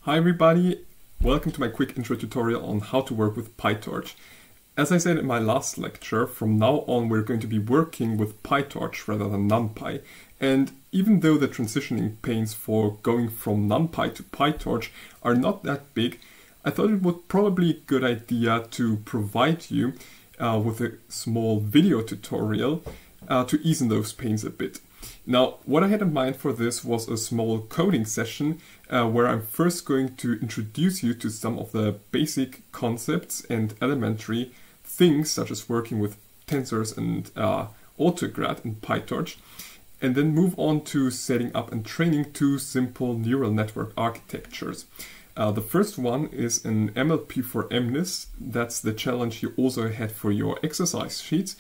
Hi everybody, welcome to my quick intro tutorial on how to work with Pytorch. As I said in my last lecture, from now on we're going to be working with Pytorch rather than numpy. And even though the transitioning panes for going from numpy to Pytorch are not that big, I thought it would probably be a good idea to provide you with a small video tutorial to ease in those pains a bit. Now, what I had in mind for this was a small coding session where I'm first going to introduce you to some of the basic concepts and elementary things, such as working with tensors and autograd in Pytorch, and then move on to setting up and training two simple neural network architectures. The first one is an MLP for mnist. That's the challenge you also had for your exercise sheets.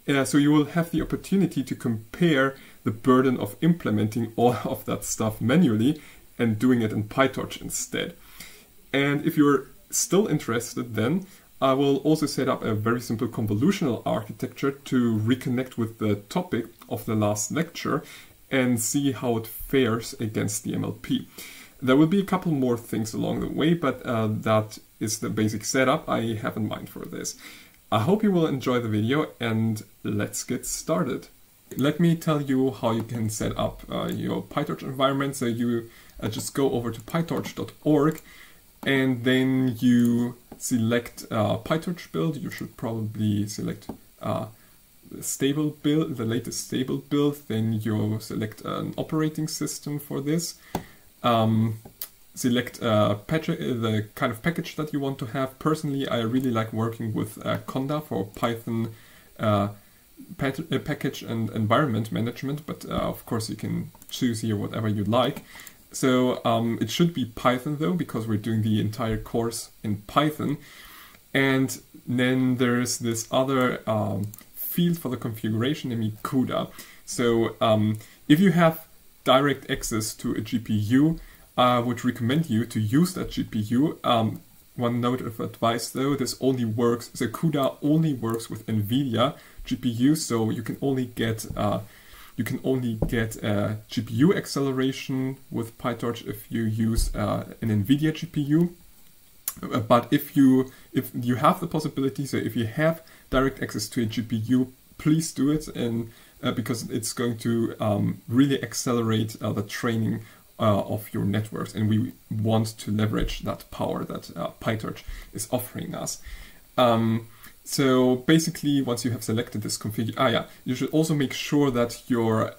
So you will have the opportunity to compare the burden of implementing all of that stuff manually and doing it in Pytorch instead. And if you're still interested, then I will also set up a very simple convolutional architecture to reconnect with the topic of the last lecture and see how it fares against the MLP. There will be a couple more things along the way, but that is the basic setup I have in mind for this. I hope you will enjoy the video, and let's get started. Let me tell you how you can set up your Pytorch environment. So you just go over to pytorch.org and then you select Pytorch build. You should probably select stable build, the latest stable build. Then you select an operating system for this. Select the kind of package that you want to have. Personally, I really like working with Conda for Python package and environment management, but of course you can choose here whatever you like. So it should be Python though, because we're doing the entire course in Python. And then there's this other field for the configuration, namely CUDA. So if you have direct access to a GPU, I would recommend you to use that GPU. One note of advice though, this only works, so CUDA only works with NVIDIA GPU, so you can only get GPU acceleration with Pytorch if you use an NVIDIA GPU. But if you have the possibility, so if you have direct access to a GPU, please do it, and because it's going to really accelerate the training of your networks, and we want to leverage that power that Pytorch is offering us. So basically, once you have selected this config, you should also make sure that your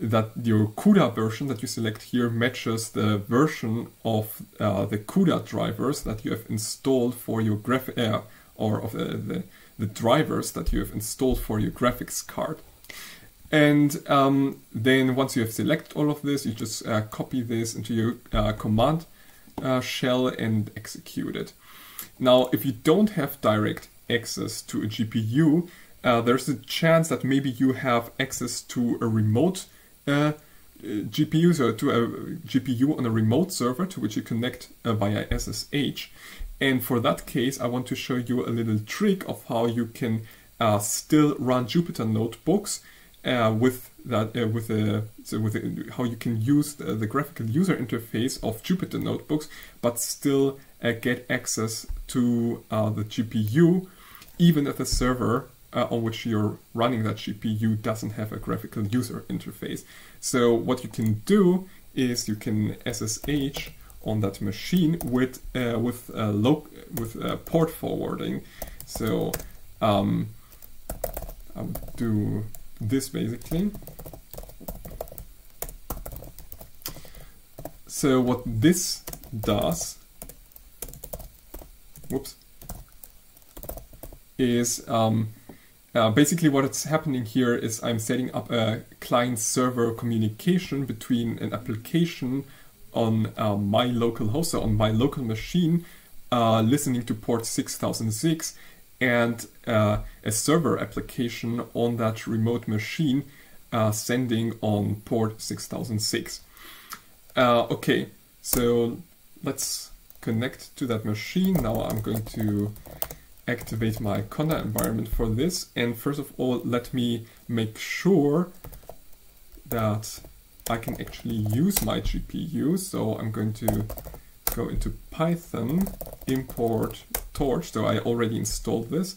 CUDA version that you select here matches the version of the CUDA drivers that you have installed for your or of the drivers that you have installed for your graphics card. And then once you have selected all of this, you just copy this into your command shell and execute it. Now, if you don't have direct access to a GPU, there's a chance that maybe you have access to a remote GPU, so to a GPU on a remote server to which you connect via SSH. And for that case, I want to show you a little trick of how you can still run Jupyter notebooks how you can use the graphical user interface of Jupyter notebooks, but still get access to the GPU, even if the server on which you're running that GPU doesn't have a graphical user interface. So what you can do is you can SSH on that machine with port forwarding. So I would do this basically. So what this does, is basically what it's happening here is I'm setting up a client-server communication between an application on my local host, so on my local machine, listening to port 6006, and a server application on that remote machine sending on port 6006. Okay, so let's connect to that machine. Now I'm going to activate my Conda environment for this, and first of all let me make sure that I can actually use my GPU. So I'm going to go into Python, import Torch. So I already installed this.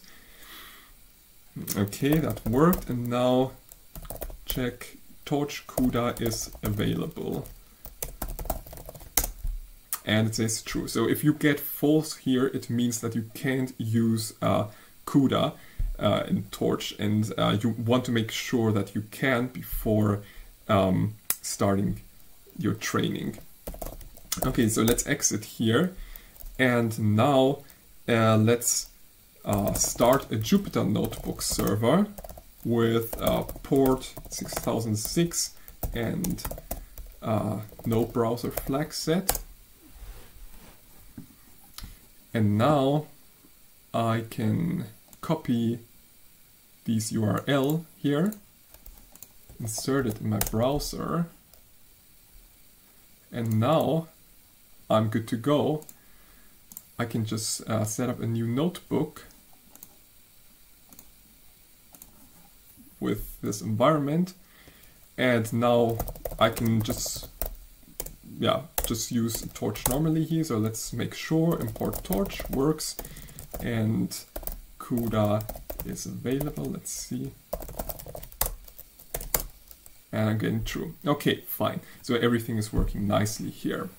Okay, that worked. And now check Torch CUDA is available. And it says true. So if you get false here, it means that you can't use CUDA in Torch, and you want to make sure that you can before starting your training. Okay, so let's exit here, and now let's start a Jupyter Notebook server with port 6006 and no browser flag set. And now I can copy this URL here, insert it in my browser, and now I'm good to go. I can just set up a new notebook with this environment, and now I can just use Torch normally here. So let's make sure import Torch works and CUDA is available. Let's see. And I'm getting true. Okay, fine. So everything is working nicely here.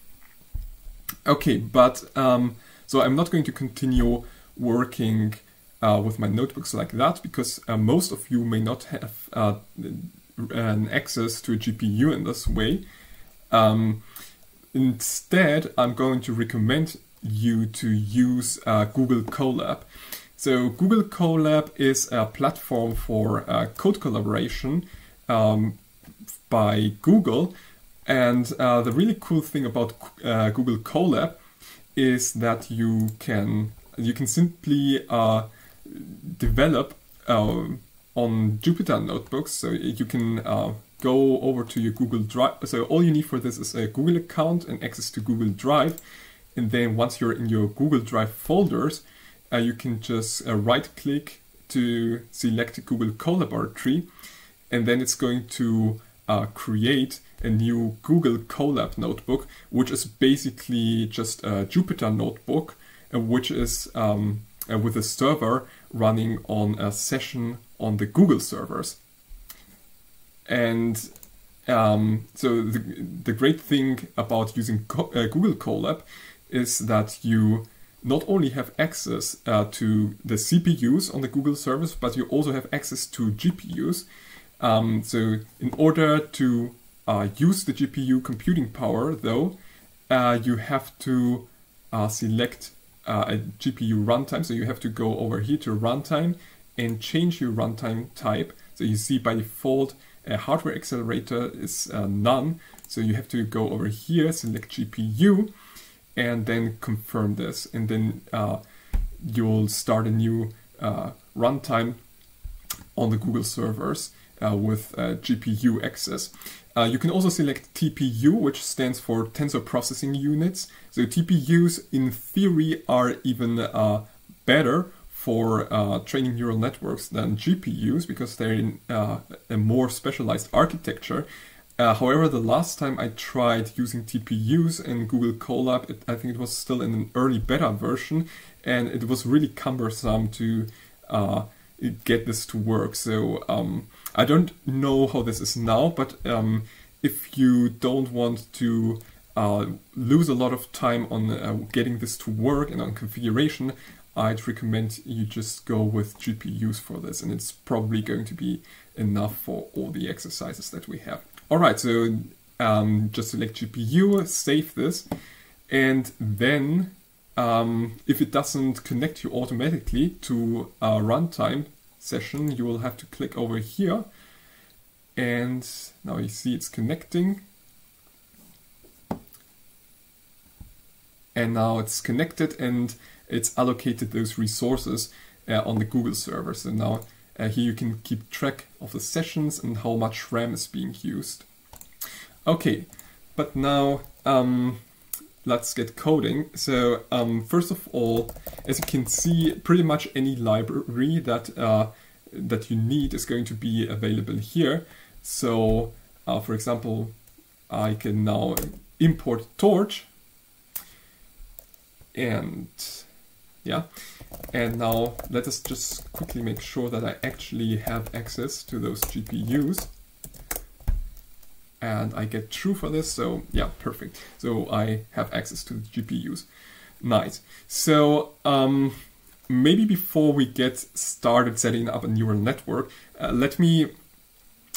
Okay, but so I'm not going to continue working with my notebooks like that, because most of you may not have an access to a GPU in this way. Instead, I'm going to recommend you to use Google Colab. So Google Colab is a platform for code collaboration by Google, and the really cool thing about Google Colab is that you can simply develop on Jupyter Notebooks. So you can go over to your Google Drive. So all you need for this is a Google account and access to Google Drive. And then once you're in your Google Drive folders, you can just right-click to select Google Colaboratory, and then it's going to create a new Google Colab notebook, which is basically just a Jupyter notebook, which is with a server running on a session on the Google servers. And so the great thing about using Google Colab is that you not only have access to the CPUs on the Google servers, but you also have access to GPUs. So in order to use the GPU computing power, though, you have to select a GPU runtime. So you have to go over here to runtime and change your runtime type. So you see by default, hardware accelerator is none. So you have to go over here, select GPU, and then confirm this. And then you'll start a new runtime on the Google servers with GPU access. You can also select TPU, which stands for Tensor Processing Units. So TPUs, in theory, are even better for training neural networks than GPUs, because they're in a more specialized architecture. However, the last time I tried using TPUs in Google Colab, I think it was still in an early beta version, and it was really cumbersome to get this to work. So I don't know how this is now, but if you don't want to lose a lot of time on getting this to work and on configuration, I'd recommend you just go with GPUs for this, and it's probably going to be enough for all the exercises that we have. All right, so just select GPU, save this, and then if it doesn't connect you automatically to a runtime session, you will have to click over here, and now you see it's connecting. And now it's connected, and it's allocated those resources on the Google server. So now here you can keep track of the sessions and how much RAM is being used. Okay, but now let's get coding. So first of all, as you can see, pretty much any library that you need is going to be available here. So for example, I can now import Torch. And yeah, and now let us just quickly make sure that I actually have access to those GPUs. And I get true for this, so yeah, perfect. So I have access to the GPUs. Nice. So maybe before we get started setting up a neural network, let me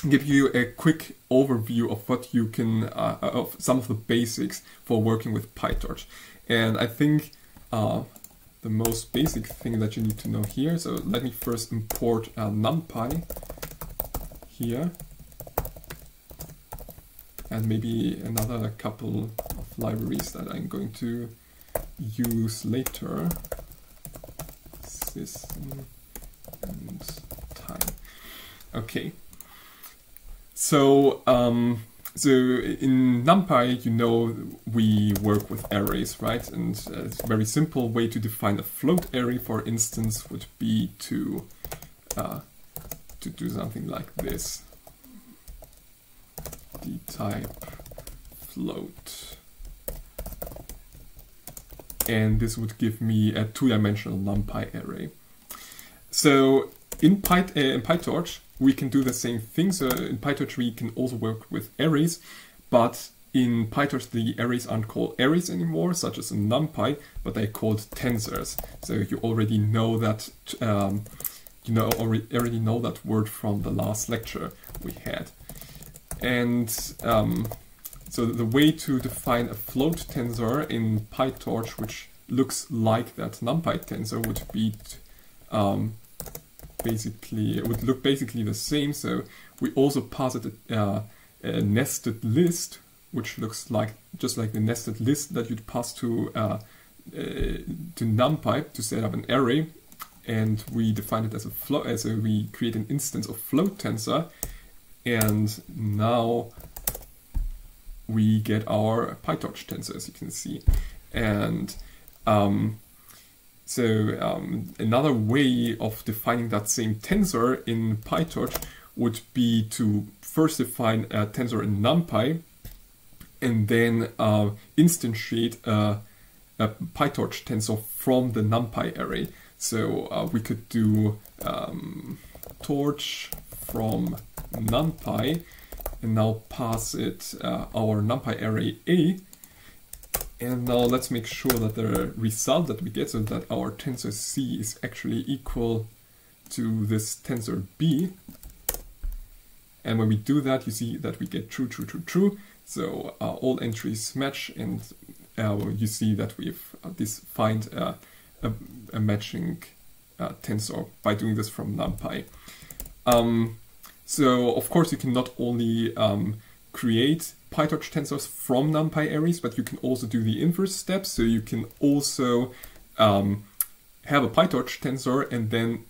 give you a quick overview of what you can, of some of the basics for working with Pytorch. And I think the most basic thing that you need to know here, so let me first import numpy here, and maybe another couple of libraries that I'm going to use later. System and time. Okay. So, so in NumPy, you know, we work with arrays, right? And a very simple way to define a float array, for instance, would be to do something like this. The type float. And this would give me a two-dimensional NumPy array. So in Pytorch, we can do the same thing. So in Pytorch, we can also work with arrays, but in Pytorch, the arrays aren't called arrays anymore, such as in NumPy, but they're called tensors. So you already know that, already know that word from the last lecture we had. And so the way to define a float tensor in Pytorch, which looks like that NumPy tensor, would be it would look basically the same. So we also pass it a nested list, which looks like just like the nested list that you'd pass to NumPy to set up an array, and we define it as a float. So we create an instance of float tensor, and now we get our Pytorch tensor, as you can see. And another way of defining that same tensor in Pytorch would be to first define a tensor in NumPy and then instantiate a Pytorch tensor from the NumPy array. So we could do torch from NumPy and now pass it our NumPy array A. And now let's make sure that the result that we get, so that our tensor C is actually equal to this tensor B. And when we do that, you see that we get true, true, true, true. So all entries match, and you see that we've defined a matching tensor by doing this from NumPy. So of course you can not only create Pytorch tensors from NumPy arrays, but you can also do the inverse step. So you can also have a Pytorch tensor and then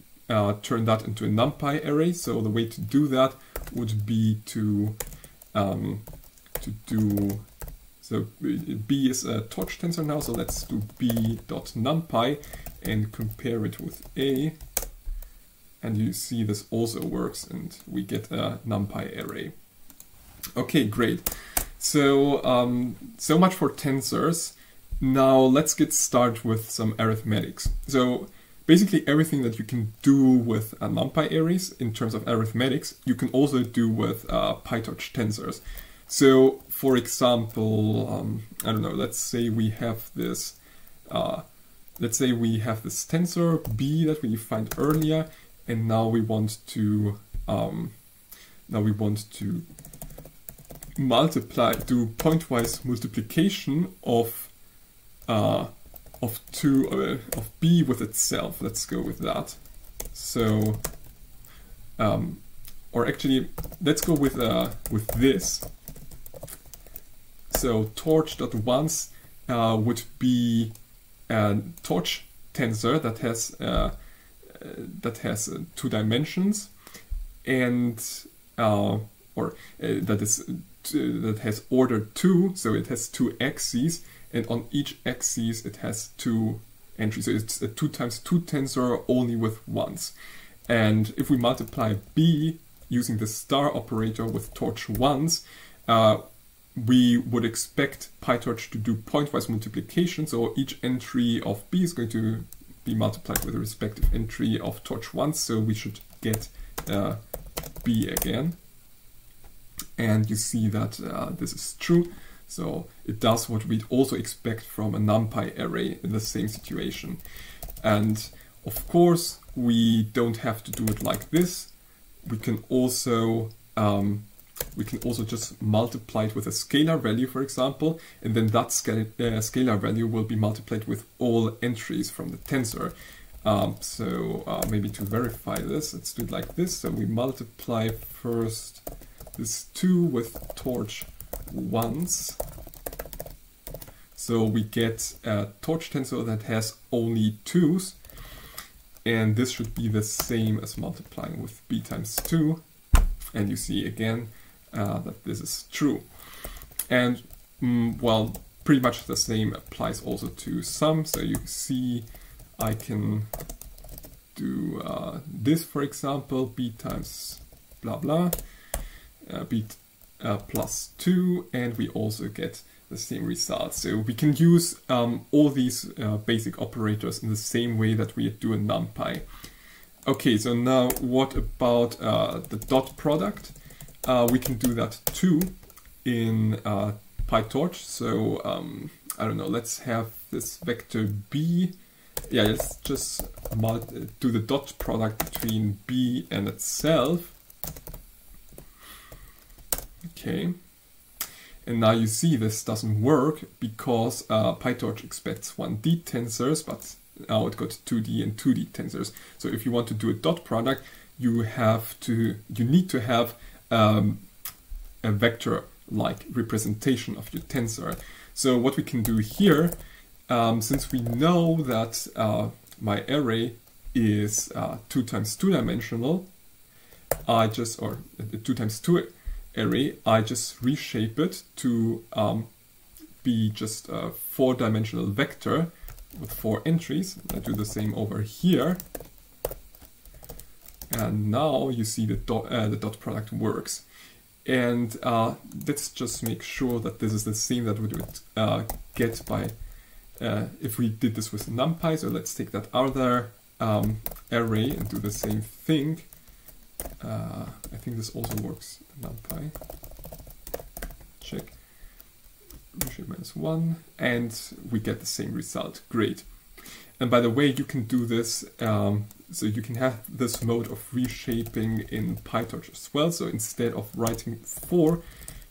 turn that into a NumPy array. So the way to do that would be to do, so B is a torch tensor now, so let's do b.numpy and compare it with A. And you see this also works, and we get a NumPy array. Okay, great. So, so much for tensors. Now let's get started with some arithmetics. So basically everything that you can do with NumPy arrays in terms of arithmetics, you can also do with Pytorch tensors. So for example, I don't know, let's say we have this, tensor B that we defined earlier, and now we want to do pointwise multiplication of B with itself. Let's go with that. So, or actually, let's go with this. So torch.once would be a torch tensor that has 2 dimensions, and that has order 2, so it has 2 axes, and on each axis it has 2 entries. So it's a 2 times 2 tensor only with ones. And if we multiply B using the star operator with torch once, we would expect Pytorch to do pointwise multiplication, so each entry of b is going to be multiplied with the respective entry of torch once, so we should get b again. And you see that this is true, so it does what we'd also expect from a numpy array in the same situation. And of course, we don't have to do it like this. We can also just multiply it with a scalar value, for example, and then that scalar value will be multiplied with all entries from the tensor. Maybe to verify this, let's do it like this. So we multiply first this 2 with torch once. So we get a torch tensor that has only 2's, and this should be the same as multiplying with b times 2. And you see again that this is true. And well, pretty much the same applies also to sum. So you see I can do this, for example, b times blah blah, b plus 2, and we also get the same result. So we can use all these basic operators in the same way that we do in numpy. Okay, so now what about the dot product? We can do that too in Pytorch. So I don't know, let's have this vector b. Yeah, let's just do the dot product between b and itself. Okay. And now you see this doesn't work because Pytorch expects 1D tensors, but now it got 2D and 2D tensors. So if you want to do a dot product, you need to have a vector-like representation of your tensor. So what we can do here, since we know that my array is 2 times 2 dimensional, or 2 times 2 array, I just reshape it to be just a 4-dimensional vector with 4 entries. I do the same over here. And now you see the dot product works. And let's just make sure that this is the same that we would get by if we did this with numpy. So let's take that other array and do the same thing. I think this also works in numpy. Check. Reshape -1, and we get the same result. Great. And by the way, you can do this, so you can have this mode of reshaping in Pytorch as well. So instead of writing 4,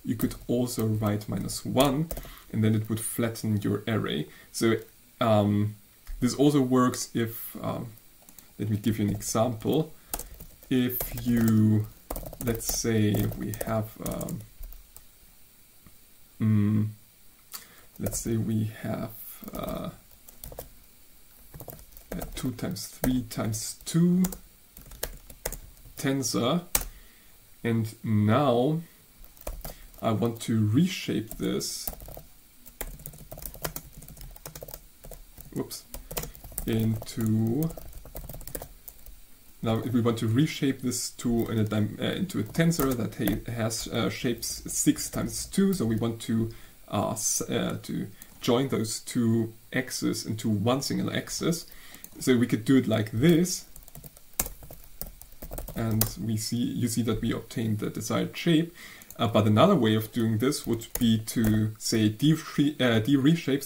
you could also write -1, and then it would flatten your array. So this also works if, let me give you an example. If you, let's say we have, let's say we have 2 times 3 times 2 tensor, and now I want to reshape this, into, now if we want to reshape this to into a tensor that has shapes 6 times 2, so we want to join those two axes into one single axis. So we could do it like this, and you see that we obtained the desired shape. But another way of doing this would be to say reshape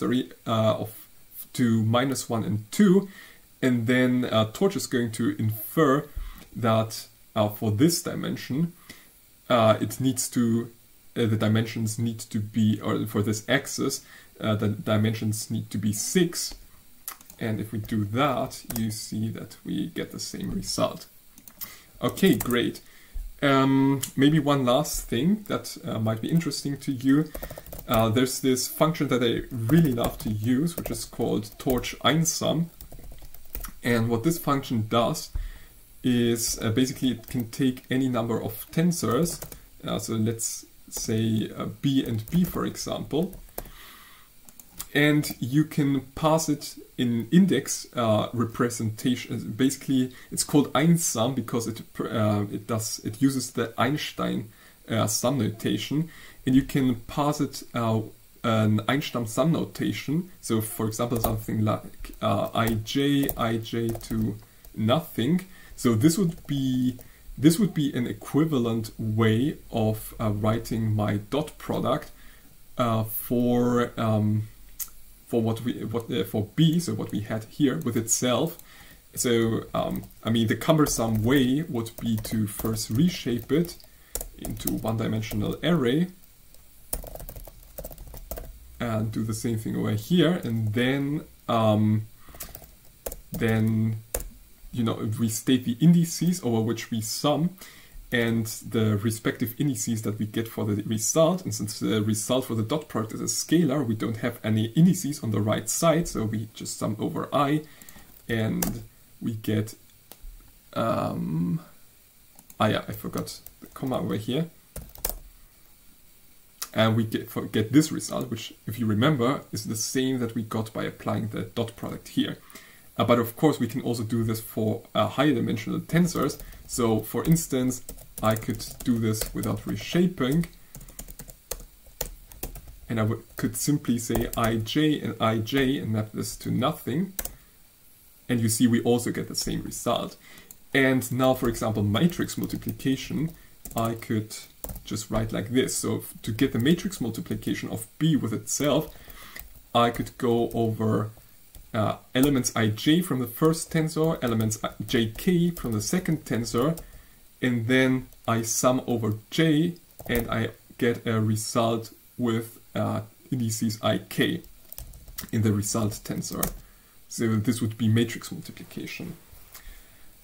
to -1 and 2, and then Torch is going to infer that for this dimension, it needs to the dimensions need to be, or for this axis, the dimensions need to be 6. And if we do that, you see that we get the same result. Okay, great. Maybe one last thing that might be interesting to you. There's this function that I really love to use, which is called torch einsum. And what this function does is basically it can take any number of tensors. So let's say b and b, for example. And you can pass it in index representation. Basically, it's called einsum because it uses the Einstein sum notation, and you can pass it an Einstam sum notation. So for example, something like ij to nothing. So this would be an equivalent way of writing my dot product for B, so what we had here with itself. So I mean, the cumbersome way would be to first reshape it into one-dimensional array and do the same thing over here, and then you know, we state the indices over which we sum and the respective indices that we get for the result. And since the result for the dot product is a scalar, we don't have any indices on the right side, so we just sum over I, and we get I forgot the comma over here. And we get this result, which, if you remember, is the same that we got by applying the dot product here. But of course, we can also do this for higher dimensional tensors. So, for instance, I could do this without reshaping. And I could simply say ij and ij and map this to nothing. And you see we also get the same result. And now, for example, matrix multiplication, I could just write like this. So to get the matrix multiplication of B with itself, I could go over elements ij from the first tensor, elements jk from the second tensor, and then I sum over j, and I get a result with indices ik in the result tensor. So this would be matrix multiplication.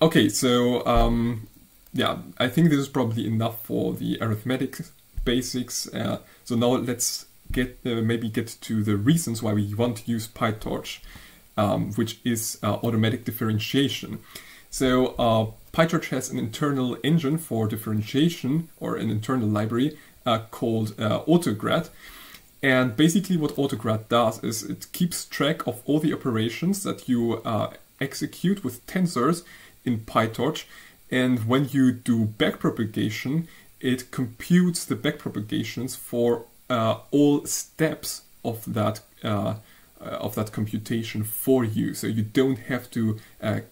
Okay, so yeah, I think this is probably enough for the arithmetic basics. So now let's maybe get to the reasons why we want to use Pytorch, which is automatic differentiation. So Pytorch has an internal engine for differentiation, or an internal library called autograd. And basically what autograd does is it keeps track of all the operations that you execute with tensors in Pytorch. And when you do backpropagation, it computes the backpropagations for all steps of that computation for you. So you don't have to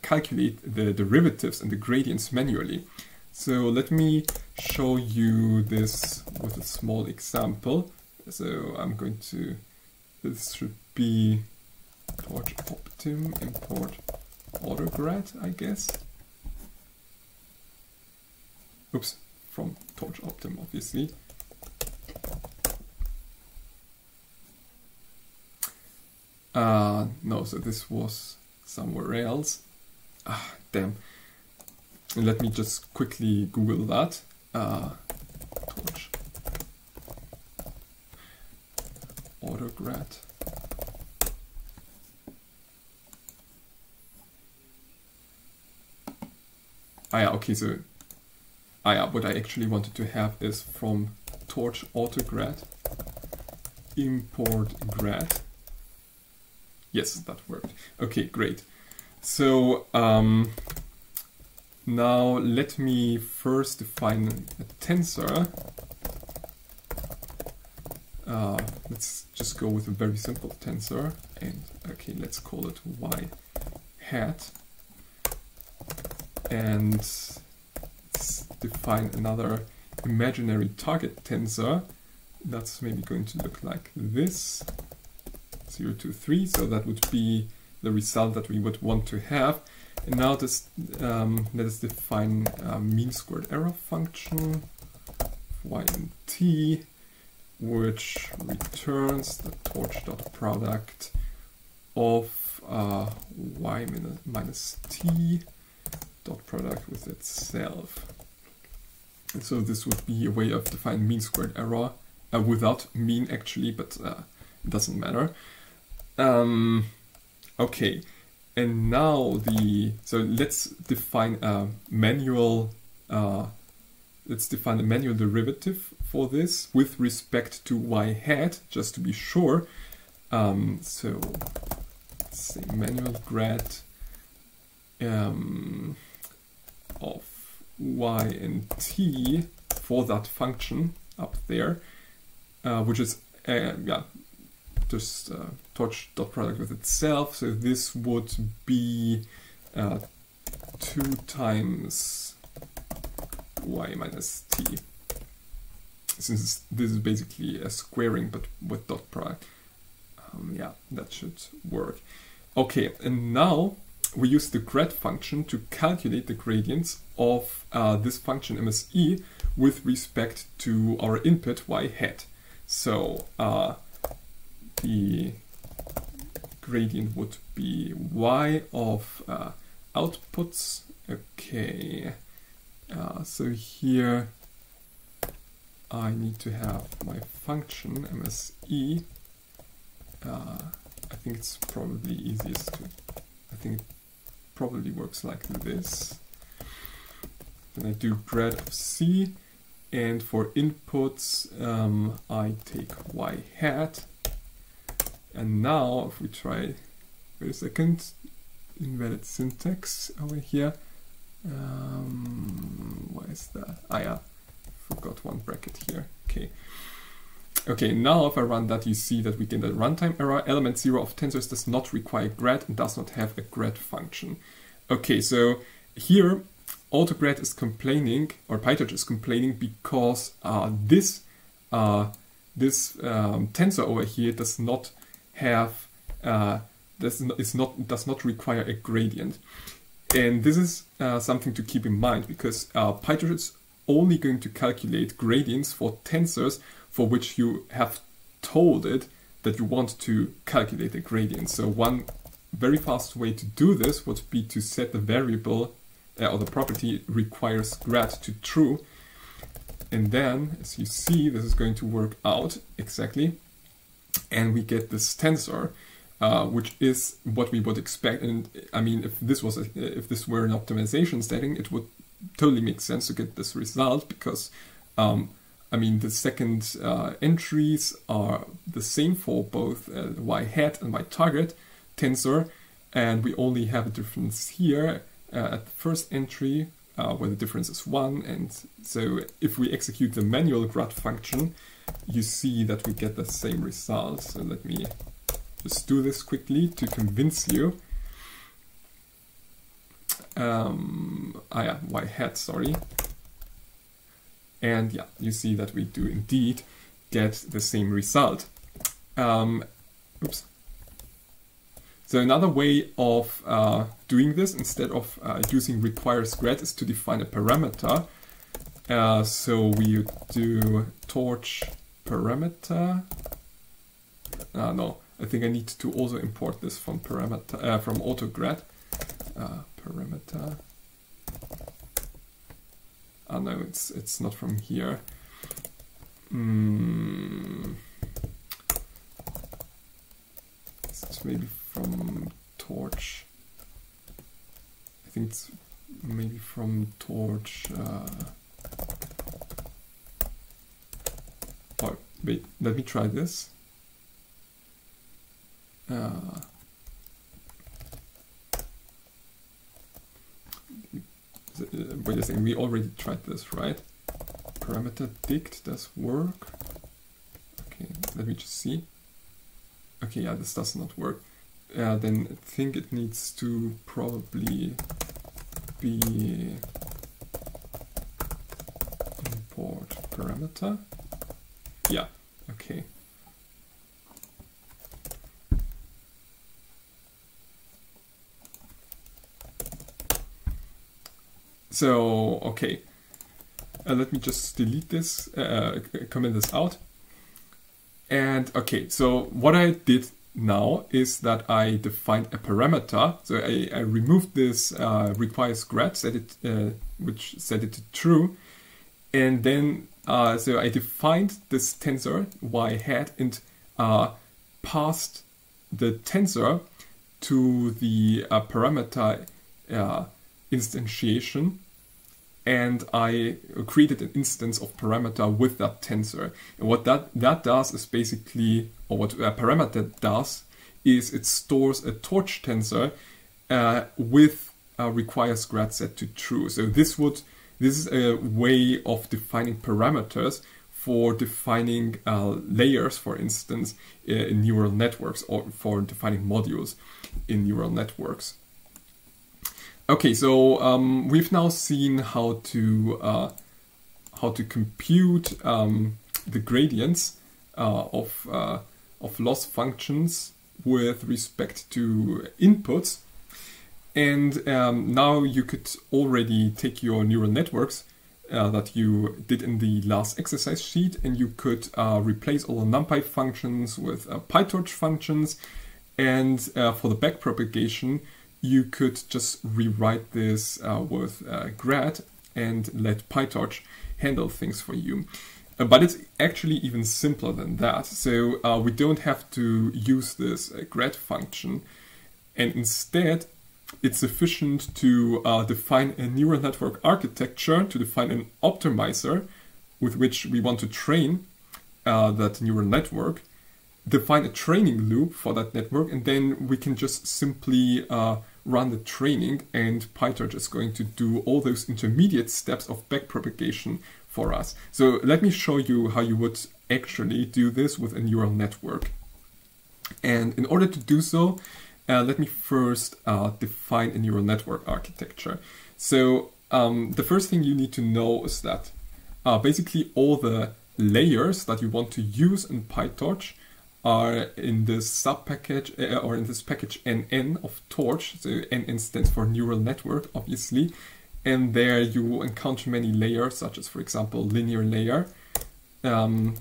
calculate the derivatives and the gradients manually. So let me show you this with a small example. So I'm going to, this should be torch optim import autograd, I guess. Oops, from torch optim, obviously. No, so this was somewhere else. Ah, damn. And let me just quickly Google that. Torch autograd. Ah, yeah, okay, so what I actually wanted to have is from torch autograd import grad. Yes, that worked. Okay, great. So now let me first define a tensor. Let's just go with a very simple tensor, and okay, let's call it y hat. And let's define another imaginary target tensor. That's maybe going to look like this. 0 to 3, so that would be the result that we would want to have. And now this, let us define a mean squared error function, y and t, which returns the torch.product of y minus t dot product with itself. And so this would be a way of defining mean squared error, without mean actually, but it doesn't matter. Okay, and now so let's define a manual derivative for this with respect to y hat, just to be sure. So let's say manual grad of y and t for that function up there, which is just torch dot product with itself. So this would be 2 times y minus t, since this is basically a squaring but with dot product. Yeah, that should work. Okay, and now we use the grad function to calculate the gradients of this function mse with respect to our input y hat. So the gradient would be y of outputs. Okay, so here I need to have my function mse. I think it's probably easiest to, I think it probably works like this. Then I do grad of c, and for inputs I take y hat. And now if we try, wait a second, invalid syntax over here. Why is that? Ah yeah, forgot one bracket here. Okay. Okay, now if I run that, you see that we get a runtime error. Element 0 of tensors does not require grad and does not have a grad function. Okay, so here AutoGrad is complaining, or Pytorch is complaining, because this tensor over here does not have does not require a gradient. And this is something to keep in mind, because Pytorch is only going to calculate gradients for tensors for which you have told it that you want to calculate a gradient. So one very fast way to do this would be to set the variable or the property requires grad to true. And then, as you see, this is going to work out exactly. And we get this tensor, which is what we would expect. And I mean, if this were an optimization setting, it would totally make sense to get this result, because I mean, the second entries are the same for both y hat and y target tensor, and we only have a difference here at the first entry where the difference is 1. And so if we execute the manual grad function, you see that we get the same result. So let me just do this quickly to convince you. Yeah, y hat, sorry. And yeah, you see that we do indeed get the same result. Oops. So another way of doing this, instead of using requires grad, is to define a parameter. So we do torch parameter. No, I think I need to also import this from parameter from AutoGrad. Parameter. Oh no, it's not from here. It's maybe from torch. I think it's maybe from torch. Oh, wait, let me try this. Wait a second, we already tried this, right? Parameter dict does work. Okay, let me just see. Okay, yeah, this does not work. Then I think it needs to probably be import parameter. Yeah, okay. So, okay, let me just delete this, comment this out. And okay, so what I did now is that I defined a parameter. So I removed this requires grad, which set it to true. And then, so I defined this tensor y hat and passed the tensor to the parameter instantiation, and I created an instance of parameter with that tensor. And what that does is basically, or what a parameter does, is it stores a torch tensor with requires grad set to true. So this would This is a way of defining parameters for defining layers, for instance, in neural networks, or for defining modules in neural networks. Okay, so we've now seen how to compute the gradients of loss functions with respect to inputs. And now you could already take your neural networks that you did in the last exercise sheet, and you could replace all the numpy functions with Pytorch functions. And for the backpropagation, you could just rewrite this with grad and let Pytorch handle things for you. But it's actually even simpler than that. So we don't have to use this grad function, and instead it's sufficient to define a neural network architecture, to define an optimizer with which we want to train that neural network, define a training loop for that network, and then we can just simply run the training, and Pytorch is going to do all those intermediate steps of backpropagation for us. So let me show you how you would actually do this with a neural network. And in order to do so, let me first define a neural network architecture. So the first thing you need to know is that basically all the layers that you want to use in Pytorch are in this subpackage or in this package NN of Torch. So NN stands for neural network, obviously. And there you will encounter many layers, such as, for example, linear layer. No,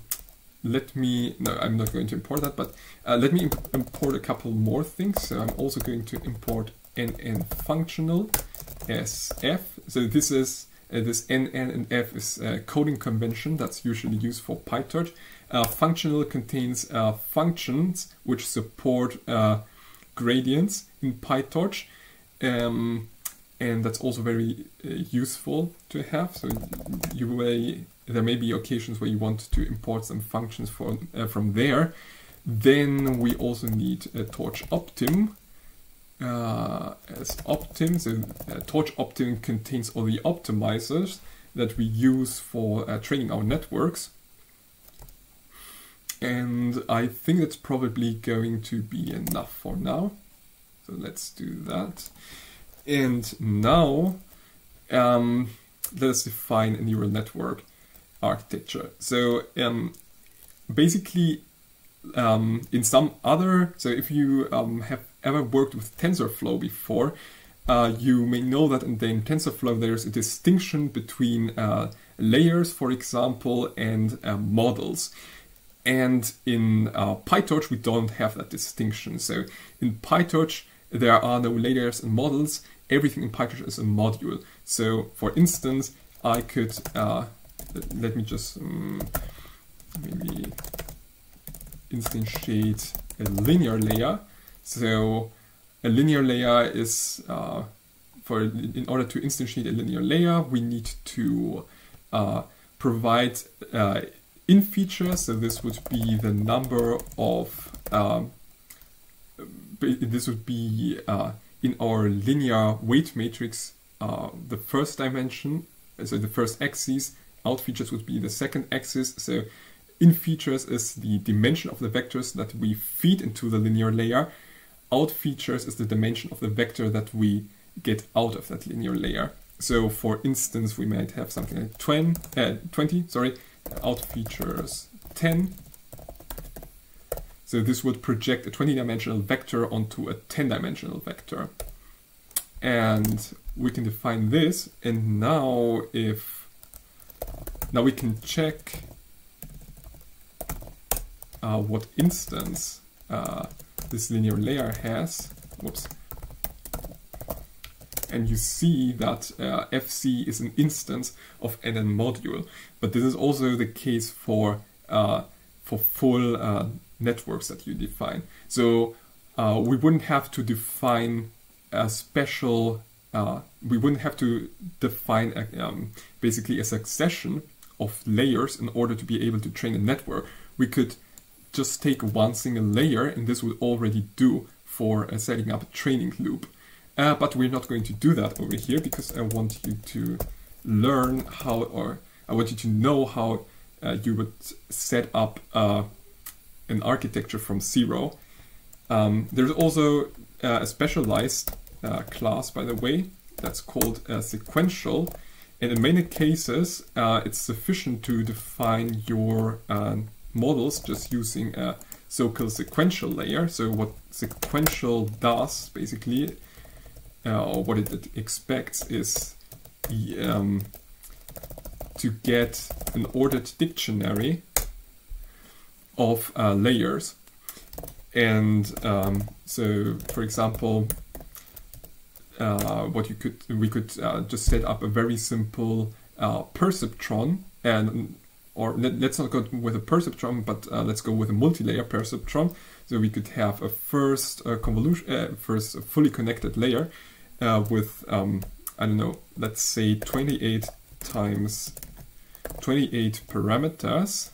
I'm not going to import that, but let me import a couple more things. So I'm also going to import NN functional as F. So this is this NN and F is a coding convention that's usually used for Pytorch. Functional contains functions which support gradients in Pytorch, and that's also very useful to have. So there may be occasions where you want to import some functions from there. Then we also need a torch optim as optim. So torch optim contains all the optimizers that we use for training our networks. And I think that's probably going to be enough for now. So let's do that. And now let us define a neural network architecture. So basically in some other, so if you have ever worked with TensorFlow before, you may know that in TensorFlow there's a distinction between layers, for example, and models. And in Pytorch we don't have that distinction. So in Pytorch there are no layers and models. Everything in Pytorch is a module. So for instance, I could let me just maybe instantiate a linear layer. So a linear layer is in order to instantiate a linear layer, we need to provide in features. So this would be the number of this would be in our linear weight matrix the first dimension, so the first axis. Out features would be the second axis. So in features is the dimension of the vectors that we feed into the linear layer. Out features is the dimension of the vector that we get out of that linear layer. So for instance, we might have something like 20, out features 10. So this would project a 20-dimensional vector onto a 10-dimensional vector. And we can define this, and now we can check what instance this linear layer has. Whoops. And you see that FC is an instance of NN module. But this is also the case for full networks that you define. So we wouldn't have to define a special, we wouldn't have to define basically a succession of layers in order to be able to train a network. We could just take one single layer, and this would already do for setting up a training loop. But we're not going to do that over here, because I want you to learn how, or I want you to know how you would set up an architecture from zero. There's also a specialized class, by the way, that's called sequential. And in many cases, it's sufficient to define your models just using a so-called sequential layer. So what sequential does, basically, or what it expects, is to get an ordered dictionary of layers. And so, for example, we could just set up a very simple perceptron, or let's not go with a perceptron, but let's go with a multi-layer perceptron. So we could have a first convolution, first fully connected layer with I don't know, let's say 28 times 28 parameters.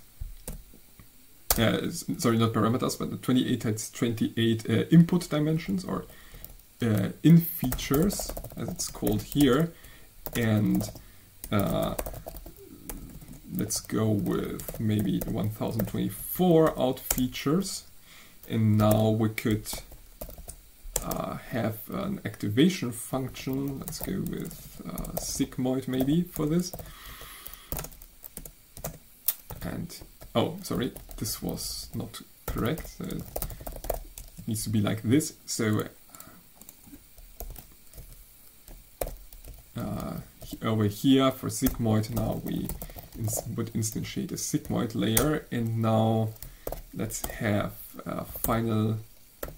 Sorry, not parameters, but 28 times 28 input dimensions, or in features, as it's called here. And let's go with maybe 1024 out features. And now we could have an activation function. Let's go with sigmoid maybe for this. And oh, sorry, this was not correct. It needs to be like this. So over here for sigmoid, now we would instantiate a sigmoid layer, and now let's have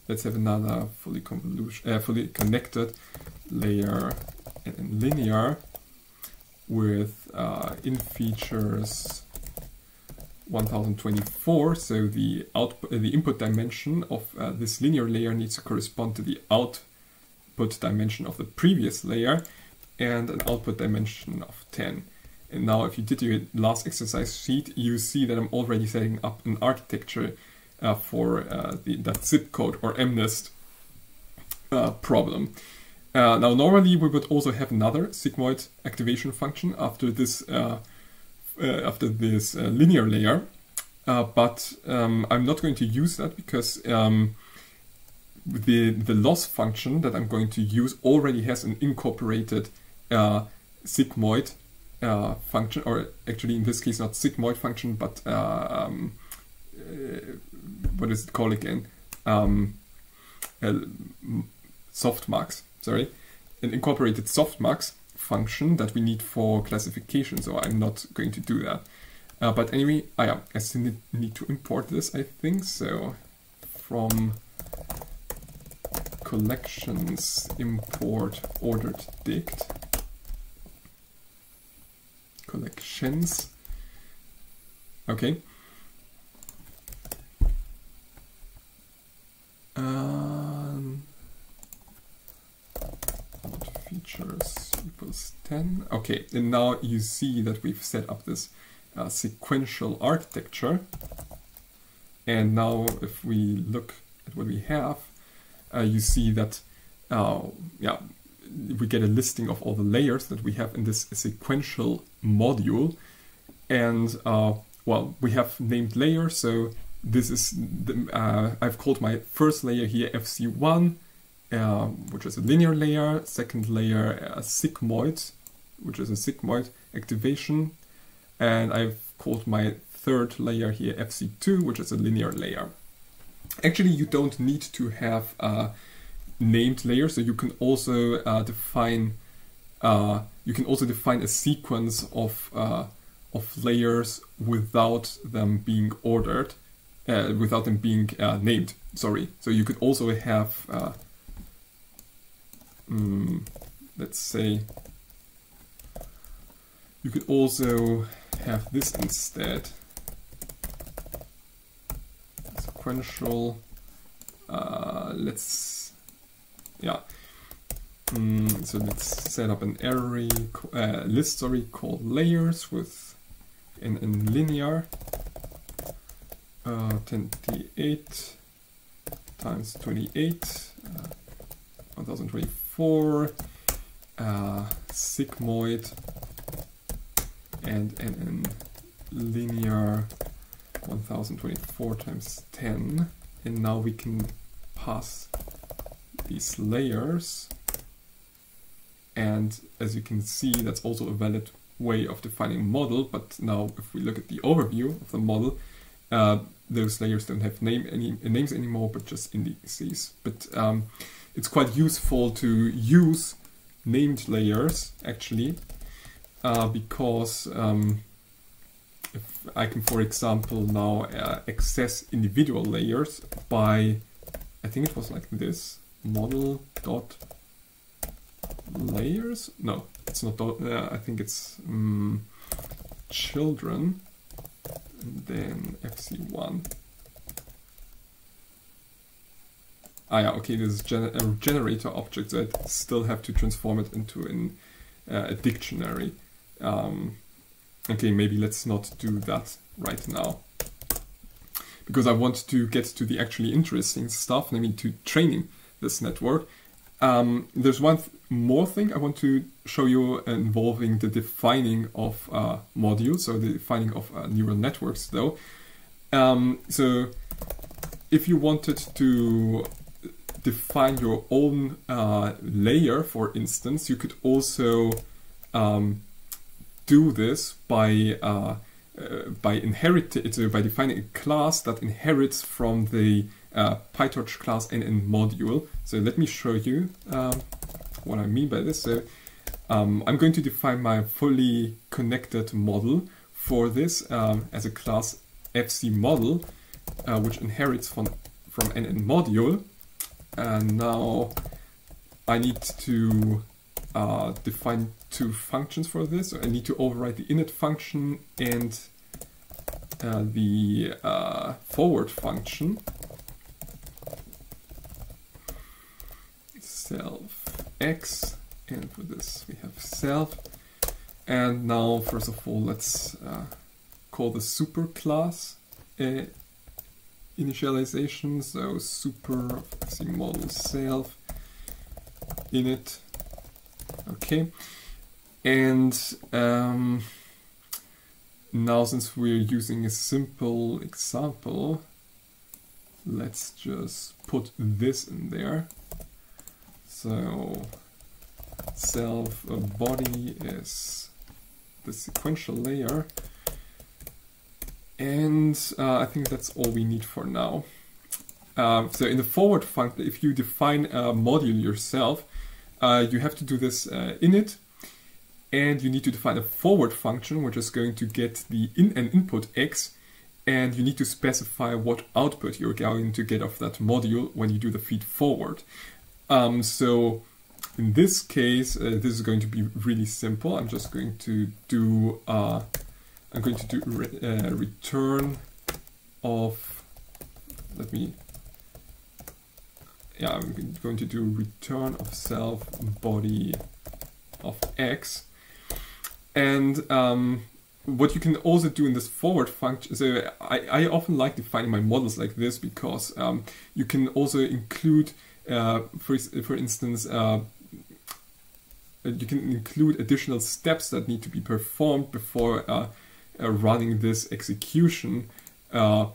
let's have another fully connected layer and linear with in features 1024. So the input dimension of this linear layer needs to correspond to the output dimension of the previous layer, and an output dimension of 10. And now if you did your last exercise sheet, you see that I'm already setting up an architecture for that zip code or mnist problem. Now normally we would also have another sigmoid activation function after this linear layer, but I'm not going to use that because the loss function that I'm going to use already has an incorporated sigmoid function, or actually in this case not sigmoid function, but what is it called again? Softmax, sorry, an incorporated softmax function that we need for classification, so I'm not going to do that. But anyway, I still need to import this, I think. So from collections import ordered dict collections. Okay. Features equals 10. Okay, and now you see that we've set up this sequential architecture. And now if we look at what we have, you see that we get a listing of all the layers that we have in this sequential module. And well, we have named layers. So this is I've called my first layer here FC1, which is a linear layer. Second layer sigmoid, which is a sigmoid activation. And I've called my third layer here FC2, which is a linear layer. Actually, you don't need to have named layers, so you can also define a sequence of layers without them being ordered, without them being named. Sorry. So you could also have, let's say, you could also have this instead. Sequential. So let's set up an array list, called layers with in linear 28 times 28 1024 sigmoid and nn linear 1024 times 10, and now we can pass these layers, and as you can see, that's also a valid way of defining a model. But now if we look at the overview of the model, those layers don't have names anymore, but just indices. But it's quite useful to use named layers actually, because if I can, for example, now access individual layers by, I think it was like this, model dot layers. No, it's not. I think it's children, and then fc1. Ah, yeah. Okay, this is a generator object, so I still have to transform it into a dictionary. Okay, maybe let's not do that right now, because I want to get to the actually interesting stuff, namely to training this network. There's one more thing I want to show you involving the defining of modules, so the defining of neural networks though. So if you wanted to define your own layer, for instance, you could also do this by defining a class that inherits from the Pytorch class nn module. So let me show you what I mean by this. So I'm going to define my fully connected model for this as a class fc model, which inherits from nn module. And now I need to define two functions for this. So I need to override the init function and the forward function. Self x, and for this we have self. And now first of all, let's call the super class initialization. So super fc model self init. Okay, and now since we're using a simple example, let's just put this in there. So self body is the sequential layer, and I think that's all we need for now. So in the forward function, if you define a module yourself, you have to do this init, and you need to define a forward function, which is going to get an input x, and you need to specify what output you're going to get of that module when you do the feed forward. So in this case, this is going to be really simple. I'm just going to do return of, I'm going to do return of self body of x. And what you can also do in this forward function, so I often like defining my models like this, because you can also include for instance, you can include additional steps that need to be performed before running this execution before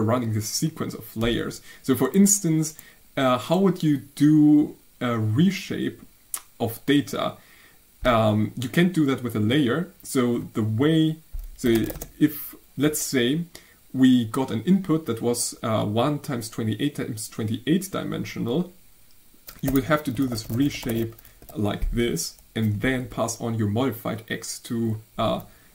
running this sequence of layers. So, for instance, how would you do a reshape of data? You can't do that with a layer. So if let's say we got an input that was 1 times 28 times 28 dimensional, you will have to do this reshape like this, and then pass on your modified x to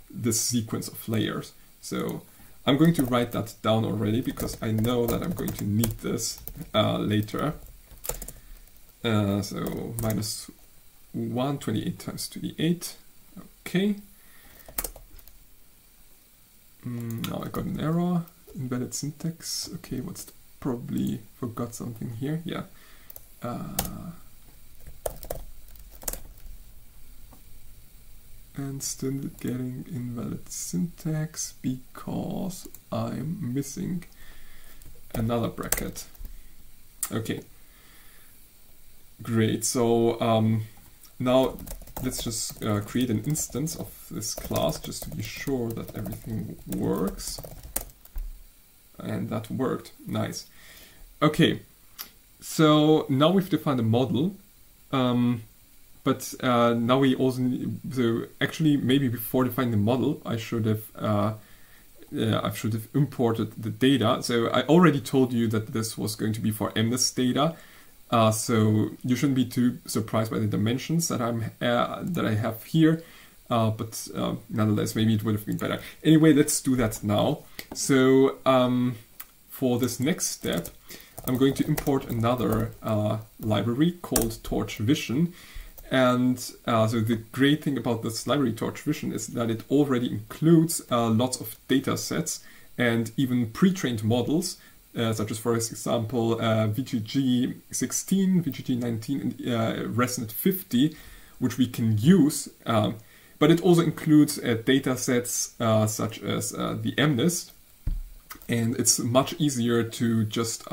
this sequence of layers. So I'm going to write that down already, because I know that I'm going to need this later. So minus 1, 28 times 28. Okay. Now I got an error, invalid syntax. Okay, probably forgot something here. Yeah. And still getting invalid syntax because I'm missing another bracket. Okay. Great. So now let's just create an instance of this class just to be sure that everything works. And that worked. Nice. Okay, so now we've defined a model, but now we also need, so actually maybe before defining the model, I should have imported the data. So I already told you that this was going to be for mnist data. So you shouldn't be too surprised by the dimensions that I have here, but nonetheless, maybe it would have been better. Anyway, let's do that now. So for this next step, I'm going to import another library called Torch Vision. And so the great thing about this library Torch Vision is that it already includes lots of data sets and even pre-trained models, such as, for example, VGG16, VGG19, and ResNet 50, which we can use. But it also includes data sets such as the mnist, and it's much easier to just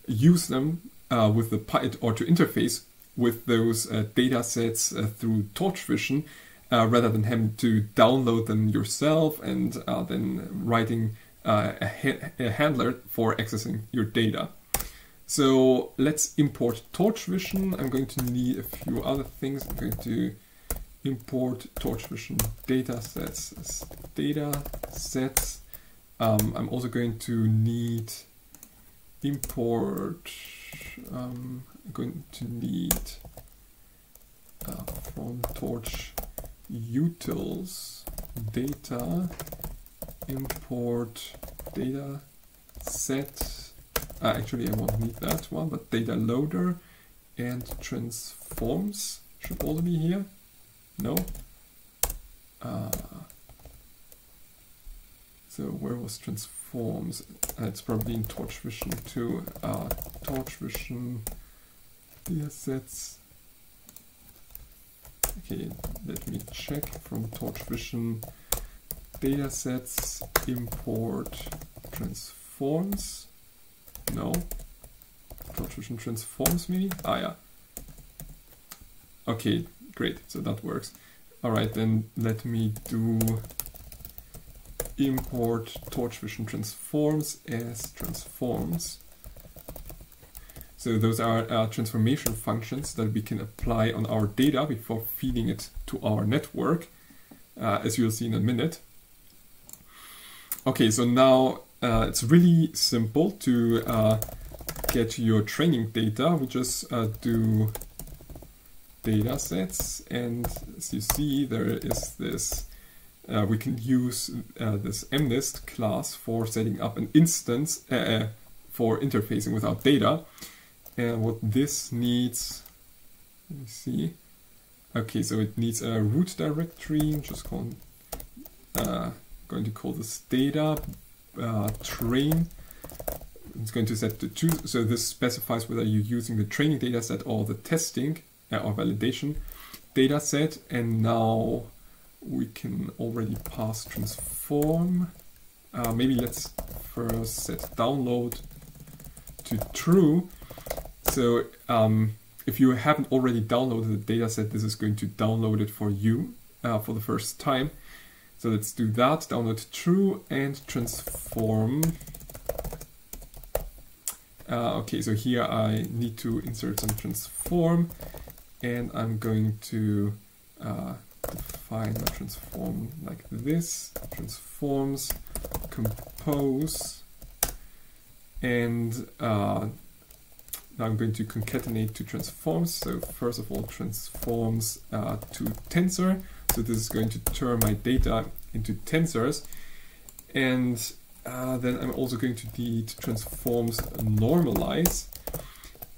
use them with the Pytorch, or to interface with those data sets through Torch Vision, rather than having to download them yourself and then writing a handler for accessing your data. So let's import Torch Vision. I'm going to need a few other things. I'm going to import Torch Vision data sets as data sets. I'm also going to need import. I'm going to need from Torch utils data import data set. Actually, I won't need that one, but data loader and transforms should also be here. No. So where was transforms? It's probably in Torch Vision too. Torch Vision data sets. Okay, let me check from Torch Vision datasets import transforms. No. Torch Vision transforms maybe? Ah, yeah. Okay, great. So that works. All right, then let me do import Torch Vision transforms as transforms. So those are transformation functions that we can apply on our data before feeding it to our network, as you'll see in a minute. Okay, so now it's really simple to get your training data. We just do data sets, and as you see, there is this, we can use this mnist class for setting up an instance for interfacing with our data. And what this needs, let me see. Okay, so it needs a root directory. I'm just going to call this data train. It's going to set the two. So this specifies whether you're using the training data set or the testing or validation data set. And now we can already pass transform. Maybe let's first set download to true. So if you haven't already downloaded the dataset, this is going to download it for you for the first time. So let's do that, download true and transform. Okay, so here I need to insert some transform, and I'm going to define my transform like this, transforms, compose, and now I'm going to concatenate to transforms. So first of all, transforms to tensor. So this is going to turn my data into tensors. And then I'm also going to need transforms normalize.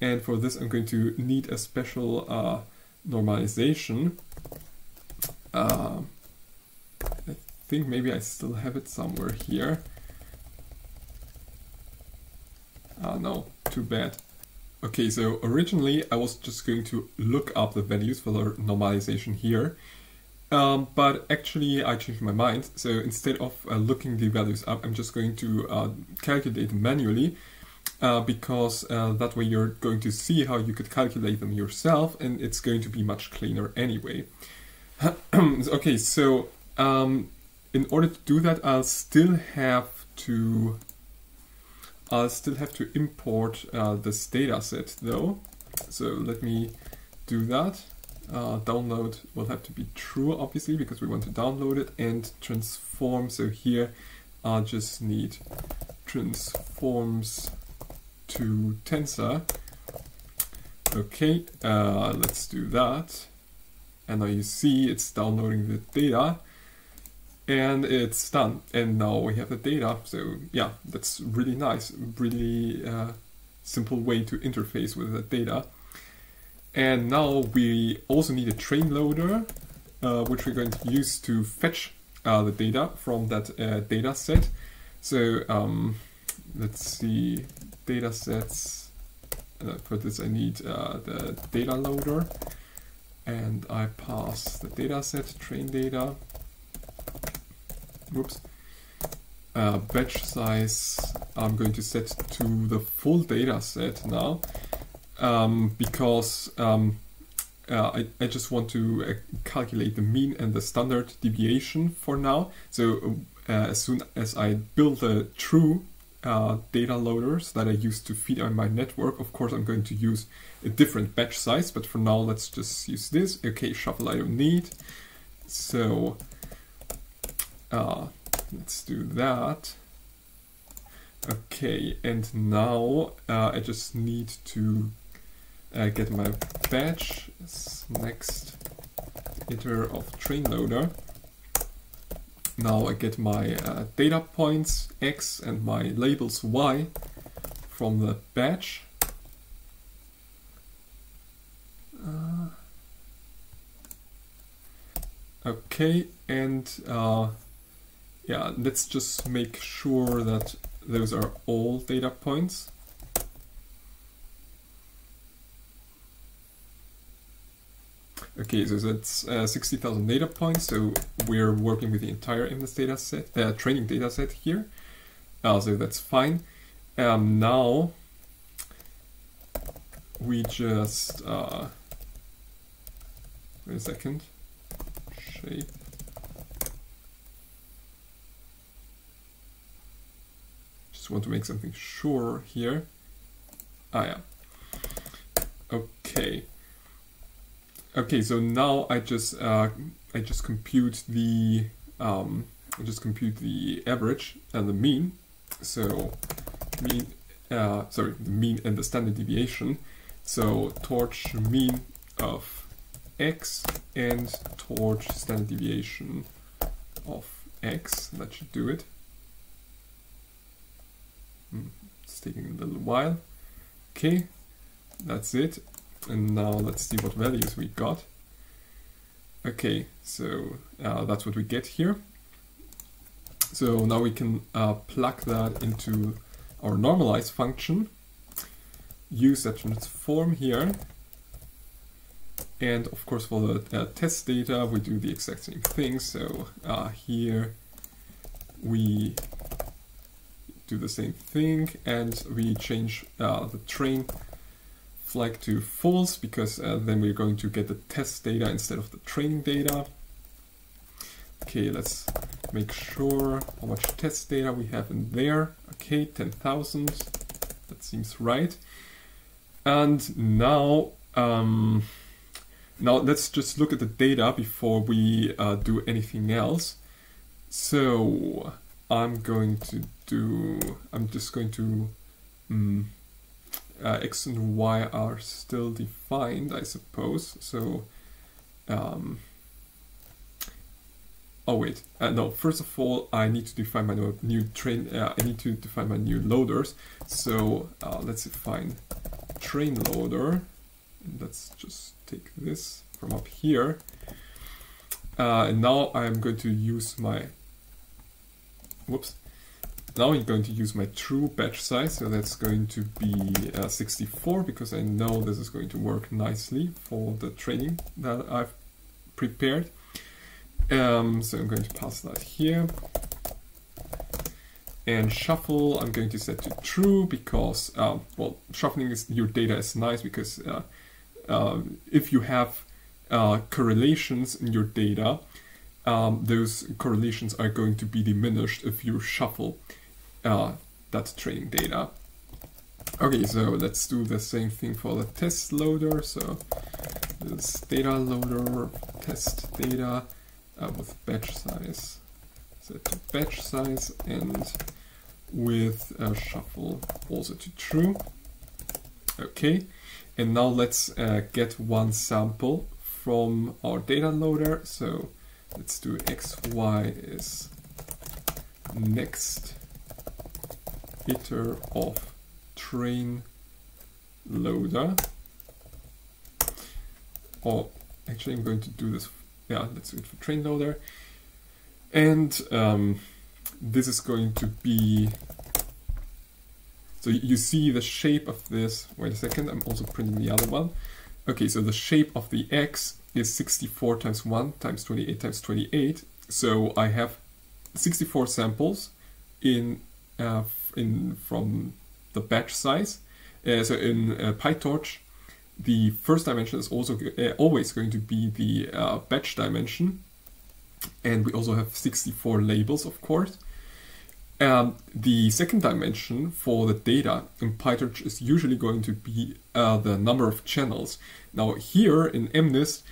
And for this, I'm going to need a special normalization. I think maybe I still have it somewhere here. No, too bad. Okay, so originally I was just going to look up the values for the normalization here, but actually I changed my mind. So instead of looking the values up, I'm just going to calculate them manually. because that way you're going to see how you could calculate them yourself, and it's going to be much cleaner anyway. Okay, so in order to do that, I'll still have to import this data set though. So let me do that. Download will have to be true, obviously, because we want to download it, and transform. So here I'll just need transforms to tensor. Okay, let's do that. And now you see it's downloading the data, and it's done. And now we have the data. So yeah, that's really nice. Really simple way to interface with the data. And now we also need a train loader, which we're going to use to fetch the data from that data set. So let's see, data sets. For this I need the data loader, and I pass the data set, train data. Whoops. Batch size I'm going to set to the full data set now. Because I just want to calculate the mean and the standard deviation for now. So as soon as I build the true data loaders that I use to feed on my network, of course I'm going to use a different batch size, but for now let's just use this. Okay, shuffle I don't need. So let's do that. Okay, and now I just need to get my batch next iter of train loader. Now I get my data points x and my labels y from the batch. Okay, and yeah, let's just make sure that those are all data points. Okay, so that's 60,000 data points, so we're working with the entire mnist data set, training data set here, so that's fine. Now we just, wait a second, shape. Just want to make something sure here. Ah, yeah. Okay. Okay, so now I just compute the average and the mean. So mean, sorry, the mean and the standard deviation. So torch mean of x and torch standard deviation of x. That should do it. It's taking a little while. Okay, that's it. And now let's see what values we got. Okay, so that's what we get here. So now we can plug that into our normalize function, use that transform here, and of course for the test data we do the exact same thing. So here we do the same thing, and we change the train flag to false, because then we're going to get the test data instead of the training data. Okay, let's make sure how much test data we have in there. Okay, 10,000, that seems right. And now, now let's just look at the data before we do anything else. So I'm just going to x and y are still defined, I suppose. So, oh wait, no. First of all, I need to define my new train. I need to define my new loaders. So let's define train loader. And let's just take this from up here. And now I'm going to use my. Whoops. Now I'm going to use my true batch size, so that's going to be 64, because I know this is going to work nicely for the training that I've prepared. So I'm going to pass that here. And shuffle, I'm going to set to true because, well, shuffling your data is nice because if you have correlations in your data, those correlations are going to be diminished if you shuffle that training data. Okay, so let's do the same thing for the test loader. So this data loader, test data with batch size, set to batch size, and with shuffle also to true. Okay, and now let's get one sample from our data loader. So let's do xy is next iter of train loader. Or actually I'm going to do this, yeah, let's do it for train loader. And this is going to be, so you see the shape of this, wait a second, I'm also printing the other one. Okay, so the shape of the X is 64 times 1 times 28 times 28. So I have 64 samples from the batch size. So in Pytorch, the first dimension is also always going to be the batch dimension. And we also have 64 labels, of course. The second dimension for the data in Pytorch is usually going to be the number of channels. Now here in mnist,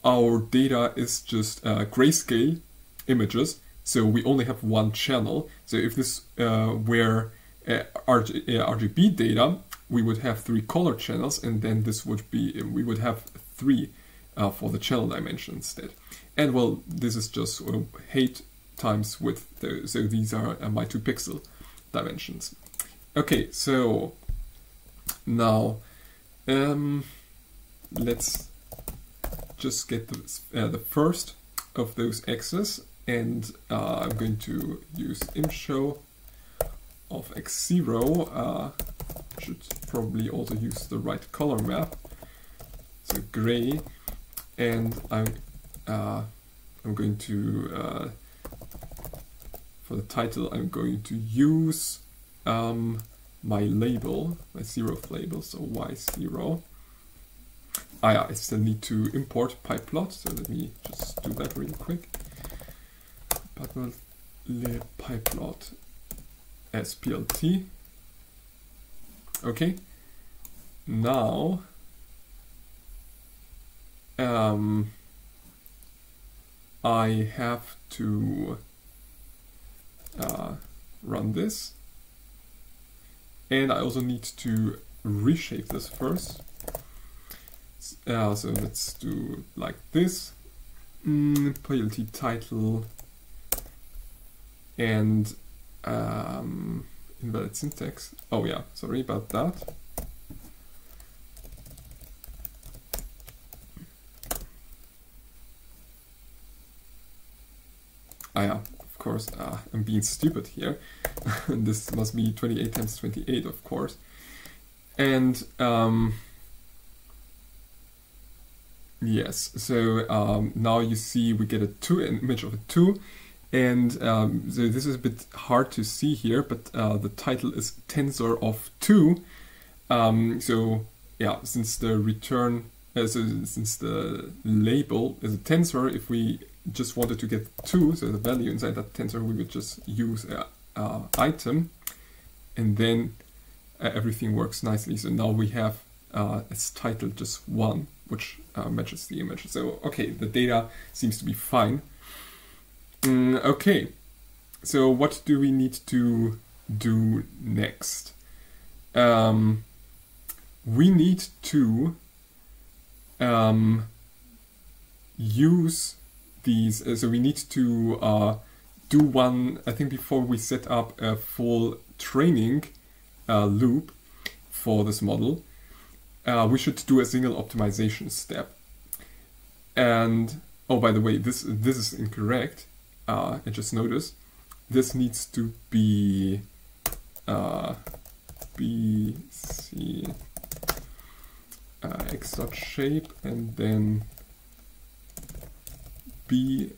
our data is just grayscale images, so we only have one channel. So if this were RGB data, we would have 3 color channels, and then this would be, we would have 3 for the channel dimension instead. And well, this is just height times width, so these are my 2 pixel dimensions. Okay, so now let's just get the first of those x's, and I'm going to use imshow of x0. Should probably also use the right color map, so gray, and I'm going to for the title I'm going to use my label, my 0th label, so y0. Yeah, I still need to import pyplot, so let me just do that really quick. Pyplot SPLT. Okay, now I have to run this, and I also need to reshape this first. So let's do like this, PLT title, and invalid syntax. Oh yeah, sorry about that. Yeah, of course, I'm being stupid here. This must be 28 times 28, of course. And yes, so now you see we get an image of a 2. And so this is a bit hard to see here, but the title is tensor of 2. So yeah, since the return, since the label is a tensor, if we just wanted to get 2, so the value inside that tensor, we would just use item, and then everything works nicely. So now we have as title just 1, which matches the image. So okay, the data seems to be fine. Okay, so what do we need to do next? We need to use these, so we need to do one, I think before we set up a full training loop for this model, we should do a single optimization step. And, oh, by the way, this is incorrect. I just noticed this needs to be BC x.shape and then B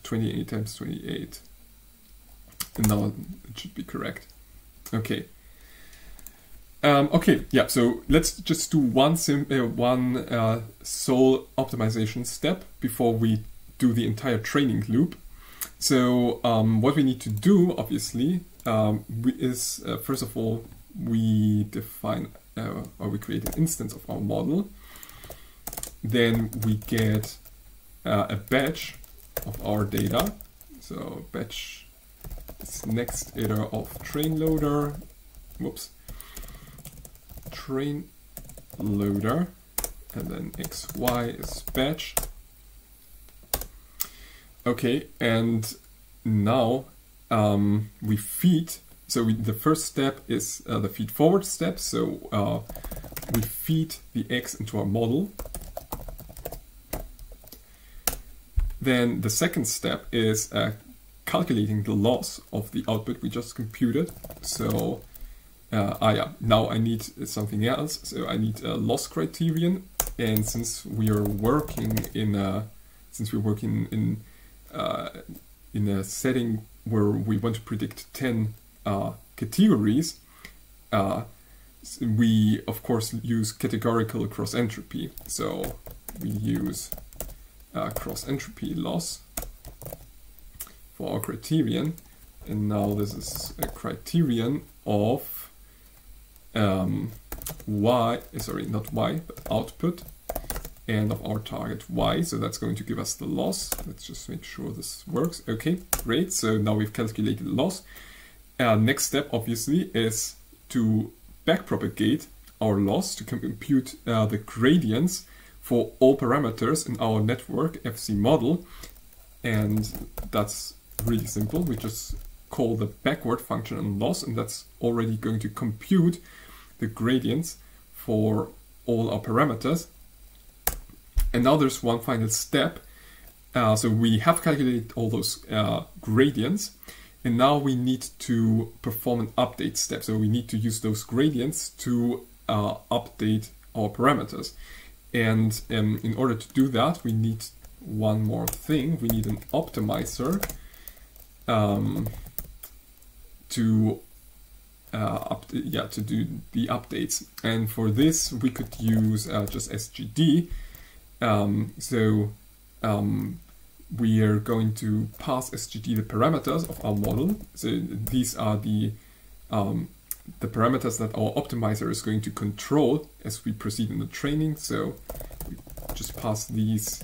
28 times 28. And now it should be correct. Okay. Okay, yeah, so let's just do one sole optimization step before we do the entire training loop. So what we need to do, obviously, is first of all, we define or we create an instance of our model. Then we get a batch of our data. So batch is next iter of train loader. Whoops. Train loader, and then xy is batch. Okay, and now we feed. So the first step is the feed forward step. So we feed the x into our model. Then the second step is calculating the loss of the output we just computed. So yeah, now I need something else. So I need a loss criterion, and since we are working in a setting where we want to predict 10 categories, we of course use categorical cross-entropy. So we use cross-entropy loss for our criterion, and now this is a criterion of output, and of our target y, so that's going to give us the loss. Let's just make sure this works. Okay, great, so now we've calculated the loss. Next step obviously is to backpropagate our loss to compute the gradients for all parameters in our network FC model, and that's really simple. We just call the backward function on loss, and that's already going to compute the gradients for all our parameters. And now there's one final step. So we have calculated all those gradients, and now we need to perform an update step. So we need to use those gradients to update our parameters. And in order to do that, we need one more thing. We need an optimizer to do the updates. And for this, we could use just SGD. We are going to pass SGD the parameters of our model. So these are the parameters that our optimizer is going to control as we proceed in the training. So we just pass these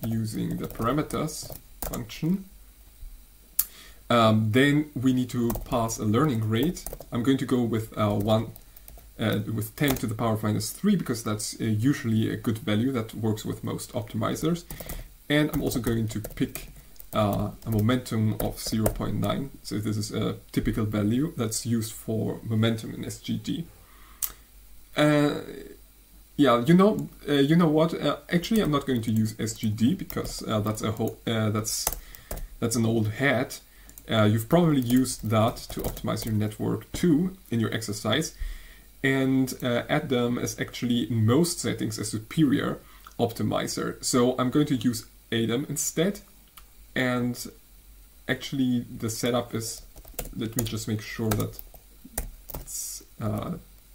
using the parameters function. Then we need to pass a learning rate. I'm going to go with 10 to the power of -3 because that's usually a good value that works with most optimizers. And I'm also going to pick a momentum of 0.9. So this is a typical value that's used for momentum in SGD. Yeah, you know what? Actually, I'm not going to use SGD because that's an old hat. You've probably used that to optimize your network too in your exercise. And Adam is actually in most settings a superior optimizer. So I'm going to use Adam instead. And actually the setup is, let me just make sure that it's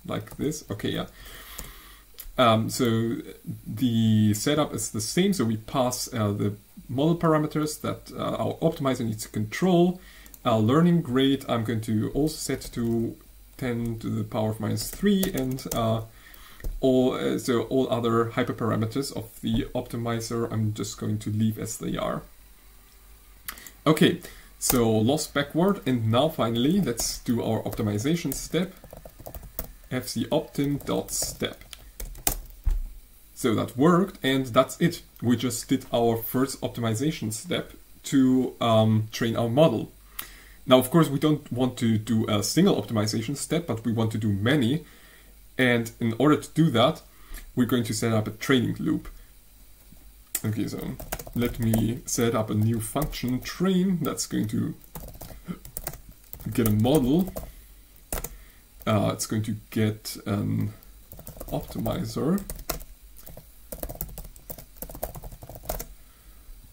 like this. Okay, yeah. So the setup is the same. So we pass the model parameters that our optimizer needs to control. Our learning rate I'm going to also set to 10 to the power of -3, and all other hyperparameters of the optimizer I'm just going to leave as they are. Okay, so loss backward, and now finally let's do our optimization step. fcoptim.step. So that worked, and that's it. We just did our first optimization step to train our model. Now, of course, we don't want to do a single optimization step, but we want to do many. And in order to do that, we're going to set up a training loop. Okay, so let me set up a new function, train, that's going to get a model. It's going to get an optimizer.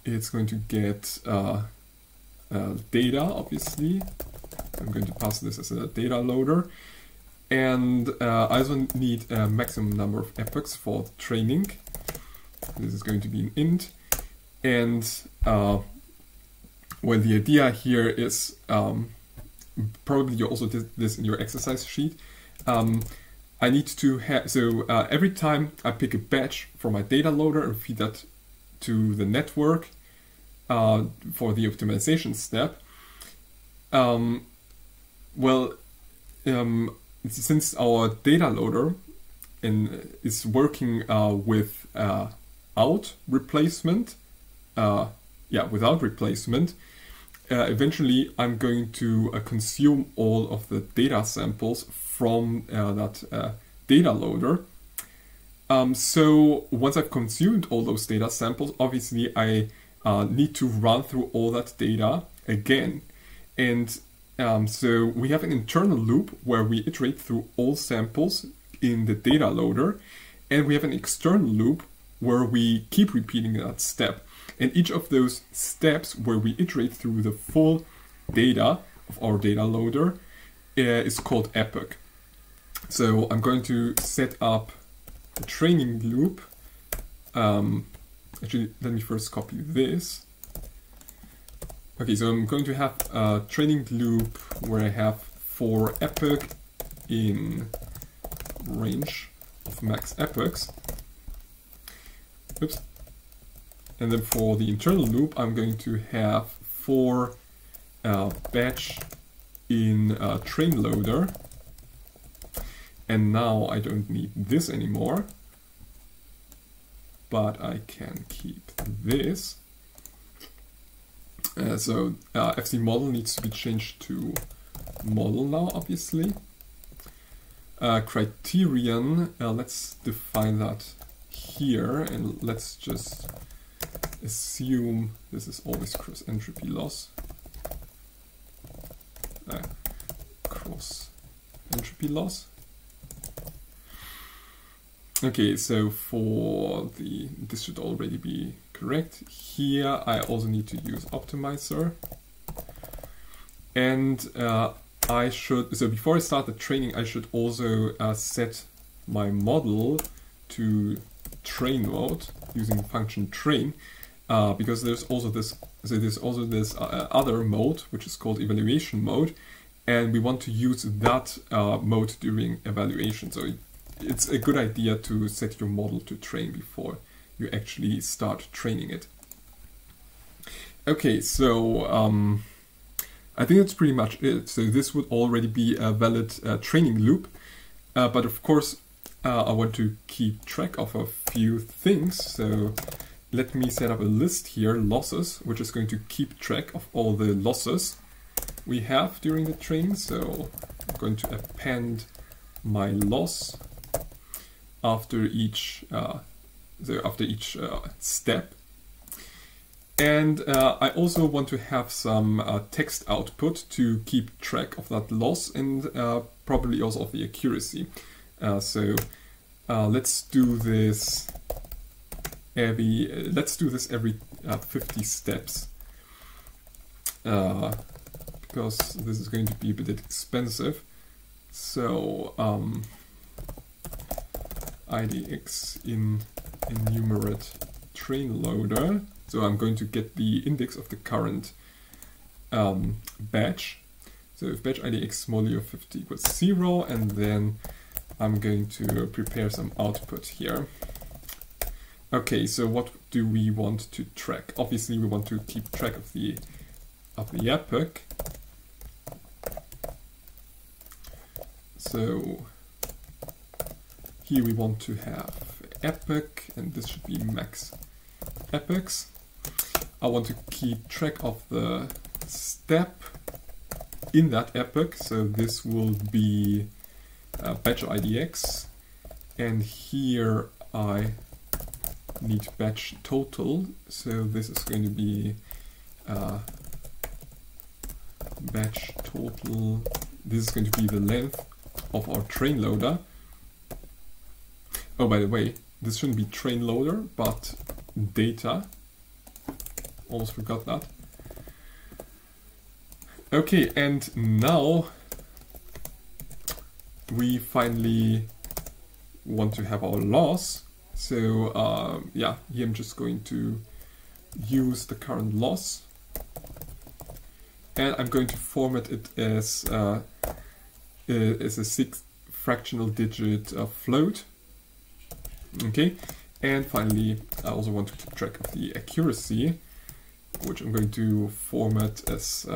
It's going to get data, obviously, I'm going to pass this as a data loader. And I also need a maximum number of epochs for training. This is going to be an int. And well, the idea here is, probably you also did this in your exercise sheet. I need to have, so every time I pick a batch for my data loader and feed that to the network for the optimization step, since our data loader is working with without replacement, eventually I'm going to consume all of the data samples from that data loader. So once I've consumed all those data samples, obviously I need to run through all that data again. And so we have an internal loop where we iterate through all samples in the data loader, and we have an external loop where we keep repeating that step. And each of those steps where we iterate through the full data of our data loader is called epoch. So I'm going to set up a training loop. Actually, let me first copy this. Okay, so I'm going to have a training loop where I have 4 epoch in range of max epochs. Oops. And then for the internal loop, I'm going to have 4 batch in train loader. And now I don't need this anymore, but I can keep this. So FC model needs to be changed to model now, obviously. Criterion, let's define that here, and let's just assume this is always cross-entropy loss. Cross-entropy loss. Okay, so for this should already be correct. Here I also need to use optimizer. And so before I start the training, I should also set my model to train mode using the function train, because there's also this other mode, which is called evaluation mode, and we want to use that mode during evaluation. So it's a good idea to set your model to train before you actually start training it. Okay, so I think that's pretty much it. So this would already be a valid training loop, but of course I want to keep track of a few things. So let me set up a list here, losses, which is going to keep track of all the losses we have during the training. So I'm going to append my loss after each step. And I also want to have some text output to keep track of that loss and probably also of the accuracy. So let's do this every 50 steps, because this is going to be a bit expensive. So IDX in enumerate train loader. So I'm going to get the index of the current batch. So if batch IDX modulo 50 equals 0, and then I'm going to prepare some output here. Okay, so what do we want to track? Obviously, we want to keep track of the epoch. So here we want to have epoch, and this should be max epochs. I want to keep track of the step in that epoch, so this will be batch IDX, and here I need batch total, so this is going to be batch total. This is going to be the length of our train loader. Oh, by the way, this shouldn't be train loader, but data. Almost forgot that. Okay, and now we finally want to have our loss. So yeah, here I'm just going to use the current loss, and I'm going to format it as a 6 fractional digit float. Okay, and finally I also want to keep track of the accuracy, which I'm going to format as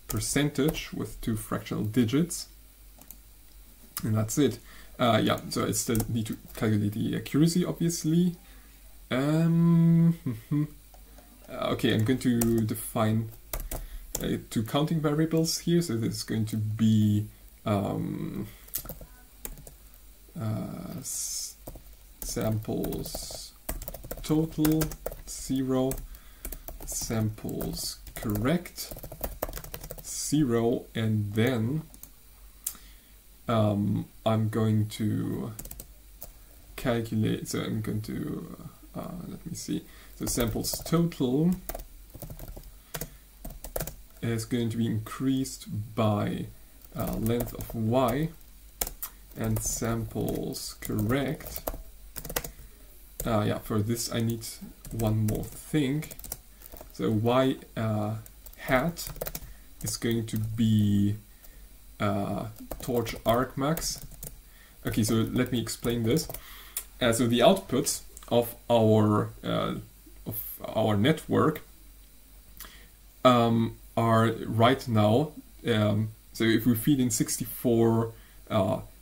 percentage with 2 fractional digits, and that's it. Yeah, so I still need to calculate the accuracy, obviously. Okay, I'm going to define 2 counting variables here. So this is going to be samples total 0, samples correct 0, and then I'm going to calculate, so I'm going to, let me see, so samples total is going to be increased by length of y, and samples correct, yeah, for this I need one more thing, so y hat is going to be torch argmax. Okay, so let me explain this. So the outputs of our network are right now. So if we feed in 64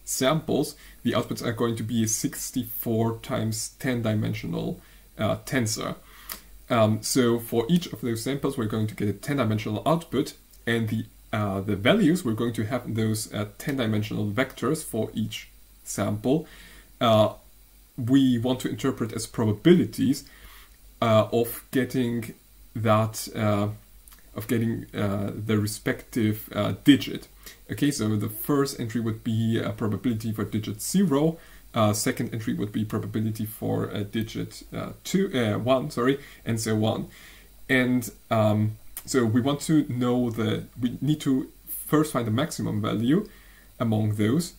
samples, the outputs are going to be a 64 times 10-dimensional tensor. So for each of those samples, we're going to get a 10-dimensional output, and the values we're going to have those 10-dimensional vectors for each sample. We want to interpret as probabilities of getting that the respective digit. Okay, so the first entry would be a probability for digit 0. Second entry would be probability for digit 1, sorry, and so on. And so we want to know we need to first find the maximum value among those,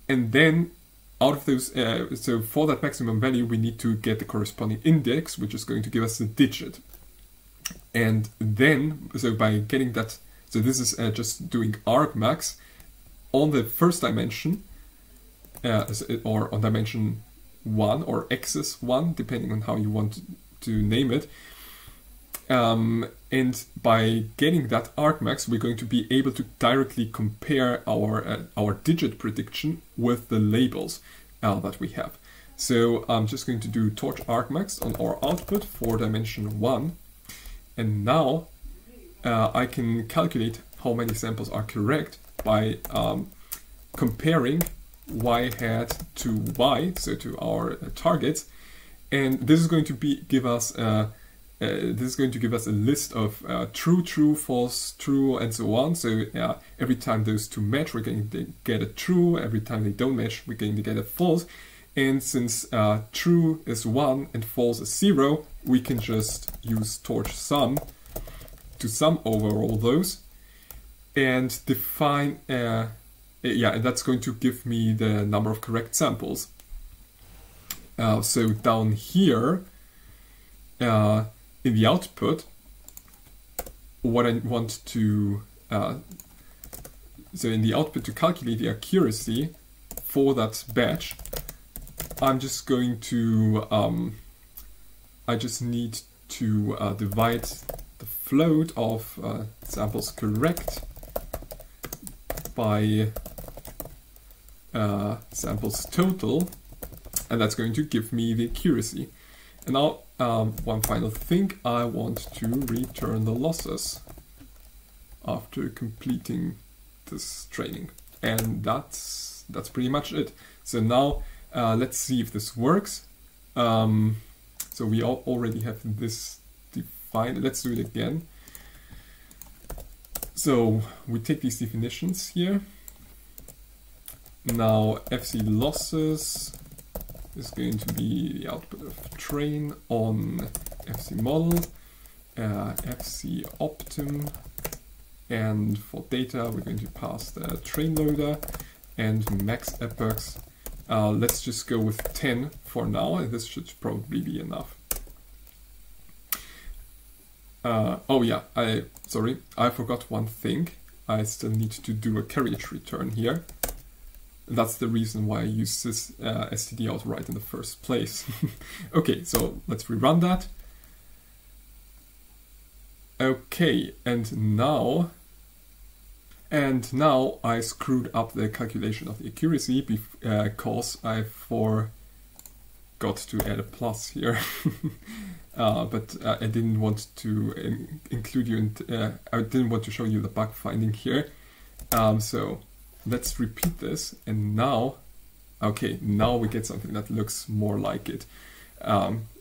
and then out of those, so for that maximum value, we need to get the corresponding index, which is going to give us the digit. And then, so by getting that, so this is just doing argmax on the first dimension, or on dimension 1 or axis 1, depending on how you want to name it. And by getting that argmax, we're going to be able to directly compare our digit prediction with the labels that we have. So I'm just going to do torch argmax on our output for dimension 1, and now I can calculate how many samples are correct by comparing y hat to y, so to our targets, and this is going to give us a list of true, true, false, true, and so on. So every time those two match, we're going to get a true. Every time they don't match, we're going to get a false. And since true is 1 and false is 0, we can just use torch sum to sum over all those and define, and that's going to give me the number of correct samples. So down here, in the output, what I want to, so in the output to calculate the accuracy for that batch, I'm just going to, I just need to divide the float of samples correct by samples total, and that's going to give me the accuracy. And now, one final thing, I want to return the losses after completing this training. And that's pretty much it. So now, let's see if this works. So we already have this defined. Let's do it again. So we take these definitions here. Now FC losses is going to be the output of train on FC model, FC optim And for data, we're going to pass the train loader and max epochs. Let's just go with 10 for now, and this should probably be enough. Oh yeah, sorry, I forgot one thing. I still need to do a carriage return here. That's the reason why I use this std out right in the first place. Okay, so let's rerun that. Okay, and now I screwed up the calculation of the accuracy because I forgot to add a plus here. But I didn't want to include you in, I didn't want to show you the bug finding here. So let's repeat this, and now, okay, now we get something that looks more like it.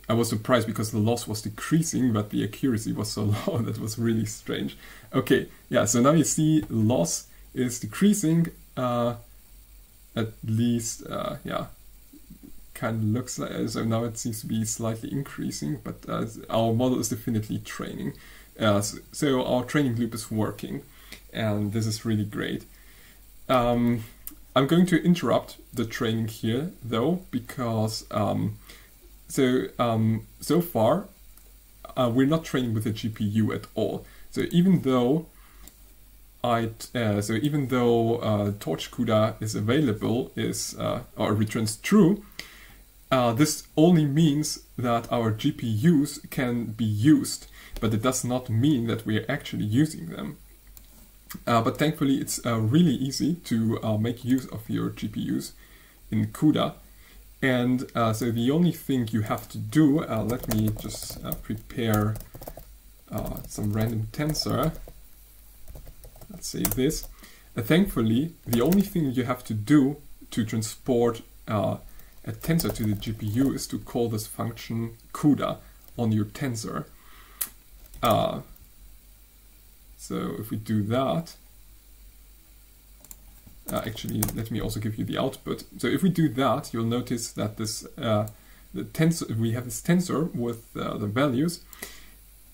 I was surprised because the loss was decreasing, but the accuracy was so low. That was really strange. Okay, yeah, so now you see loss is decreasing, at least, yeah, kind of looks like, so now it seems to be slightly increasing, but our model is definitely training. So our training loop is working, and this is really great. I'm going to interrupt the training here, though, because so far we're not training with a GPU at all. So even though Torch CUDA is available, or returns true, this only means that our GPUs can be used, but it does not mean that we are actually using them. But thankfully, it's really easy to make use of your GPUs in CUDA. And so the only thing you have to do, let me just prepare some random tensor. Let's say this. Thankfully, the only thing you have to do to transport a tensor to the GPU is to call this function CUDA on your tensor. So if we do that, actually, let me also give you the output. So if we do that, you'll notice that this the tensor, we have this tensor with the values,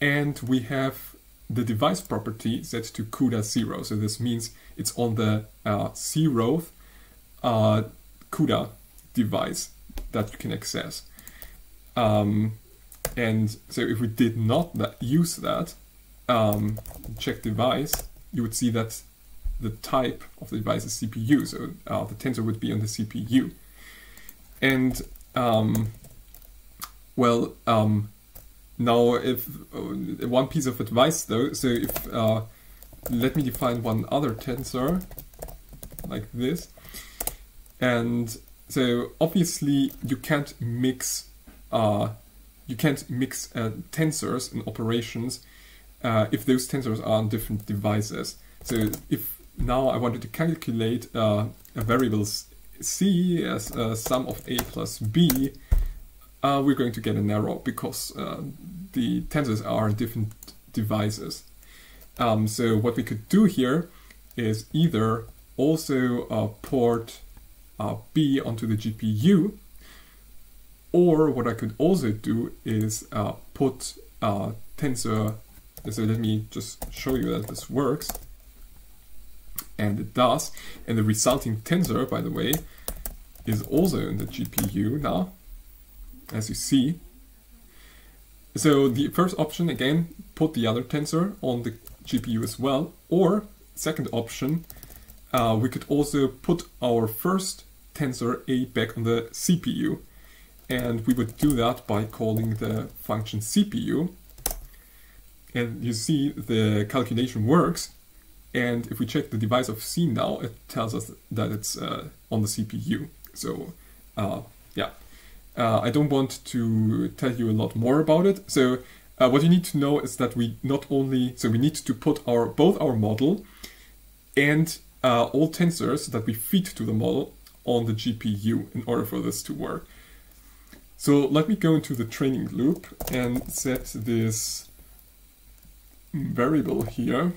and we have the device property set to CUDA 0. So this means it's on the 0th CUDA device that you can access. And so if we did not use that, check device, you would see that the type of the device is CPU, so the tensor would be on the CPU. And now if one piece of advice though, so if let me define one other tensor like this, and so obviously you can't mix tensors and operations if those tensors are on different devices. So if now I wanted to calculate a variable c as a sum of a plus b, we're going to get an error because the tensors are on different devices. So what we could do here is either also port b onto the GPU, or what I could also do is put tensor. So let me just show you that this works. And it does. And the resulting tensor, by the way, is also in the GPU now, as you see. So the first option, again, put the other tensor on the GPU as well. Or, second option, we could also put our first tensor A back on the CPU. And we would do that by calling the function CPU. And you see the calculation works. And if we check the device of C now, it tells us that it's on the CPU. So yeah, I don't want to tell you a lot more about it. So what you need to know is that we not only, so we need to put both our model and all tensors that we feed to the model on the GPU in order for this to work. So let me go into the training loop and set this variable here.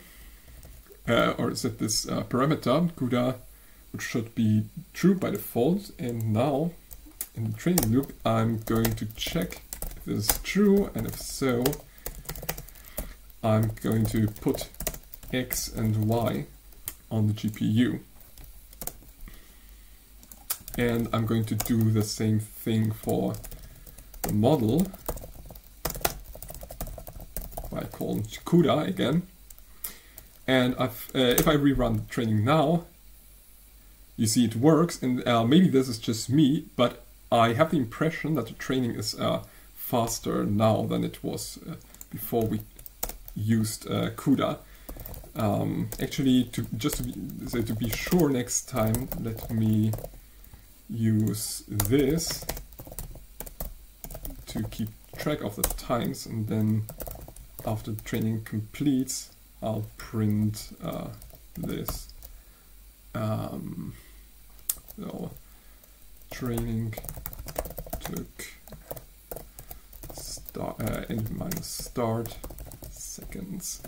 Or set this parameter, CUDA, which should be true by default. And now, in the training loop, I'm going to check if this is true, and if so, I'm going to put X and Y on the GPU. And I'm going to do the same thing for the model by calling CUDA again. And if I rerun training now, you see it works, and maybe this is just me, but I have the impression that the training is faster now than it was before we used CUDA. Actually, to be sure next time, let me use this to keep track of the times, and then after the training completes, I'll print this. So training took n minus start seconds,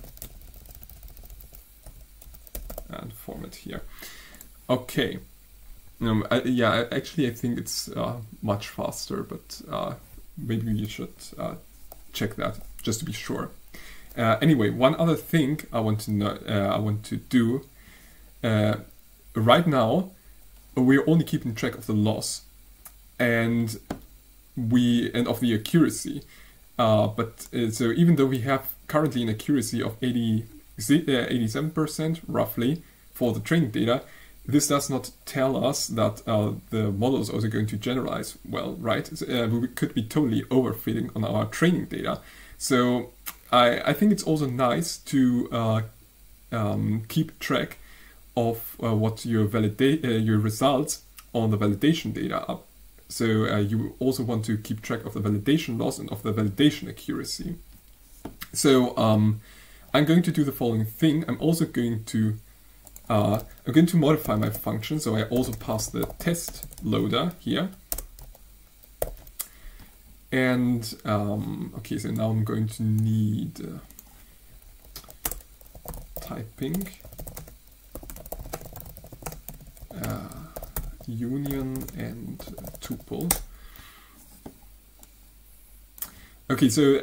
and format here. Okay. Yeah, actually I think it's much faster, but maybe you should check that just to be sure. Anyway, one other thing I want to do right now, we're only keeping track of the loss and of the accuracy. So even though we have currently an accuracy of 87% roughly for the training data, this does not tell us that the model is also going to generalize well, right? We could be totally overfitting on our training data. So I think it's also nice to keep track of what your results on the validation data are. So you also want to keep track of the validation loss and of the validation accuracy. So I'm going to do the following thing. I'm going to modify my function, so I also pass the test loader here. And okay, so now I'm going to need typing union and tuple. Okay, so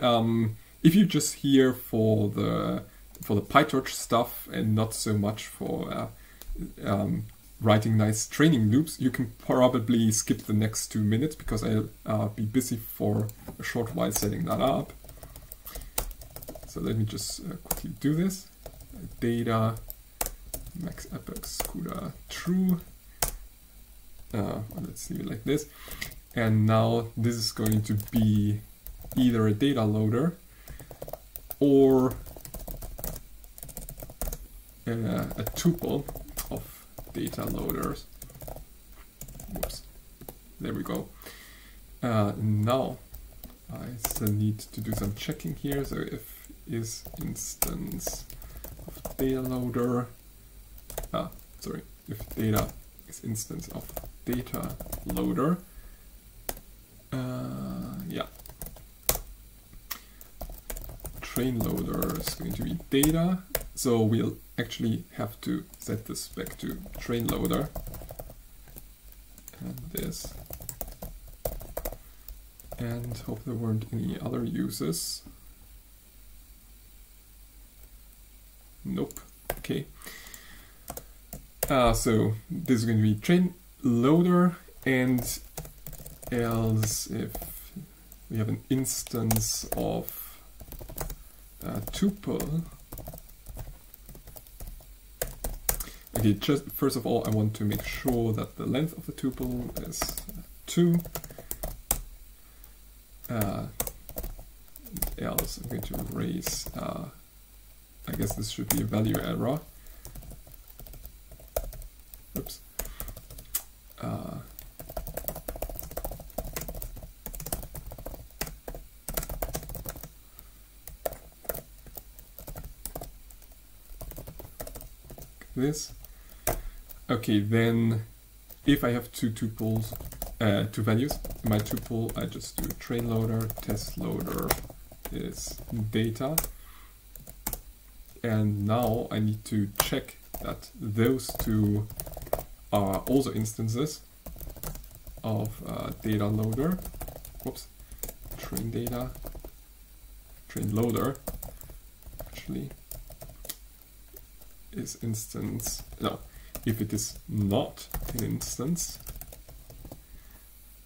if you're just here for the Pytorch stuff and not so much for writing nice training loops, you can probably skip the next 2 minutes because I'll be busy for a short while setting that up. So let me just quickly do this. Data max epochs CUDA true. Let's leave it like this. And now this is going to be either a data loader or a tuple of data loaders. Whoops. There we go. Now I still need to do some checking here. So if is instance of data loader, if data is instance of data loader, yeah. Train loader is going to be data, so we'll actually have to set this back to train loader, and this, and hope there weren't any other uses. Nope. Okay. So this is going to be train loader, and else if we have an instance of tuple. Okay, just first of all, I want to make sure that the length of the tuple is 2. Else I'm going to erase, I guess this should be a value error. Oops. This. Okay, then if I have two tuples, two values in my tuple, I just do train loader, test loader is data, and now I need to check that those two are also instances of data loader. Whoops, train data, train loader, actually. is instance, no, if it is not an instance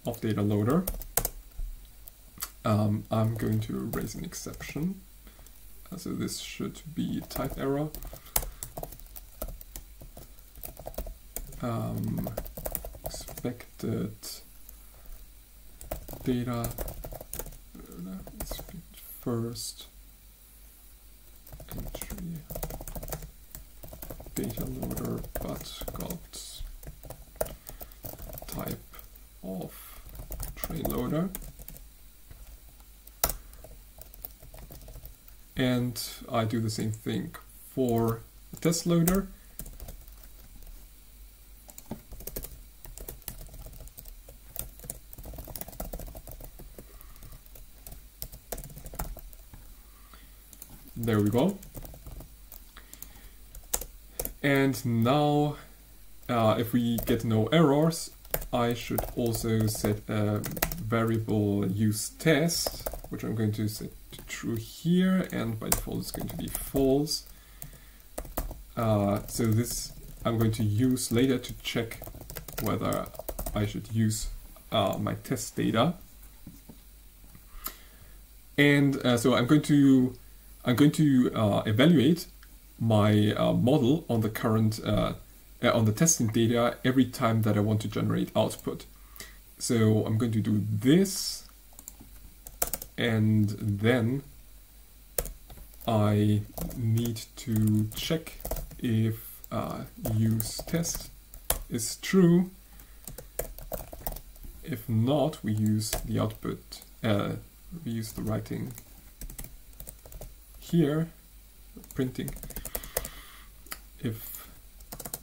of data loader, I'm going to raise an exception. So this should be type error. Expected data first entry data loader, but got type of train loader. And I do the same thing for the test loader. There we go. And now, if we get no errors, I should also set a variable use test, which I'm going to set to true here, and by default it's going to be false. So this I'm going to use later to check whether I should use my test data. And so I'm going to evaluate my model on the current on the testing data every time that I want to generate output. So I'm going to do this, and then I need to check if use test is true. If not, we use the output, we use the writing here, printing. If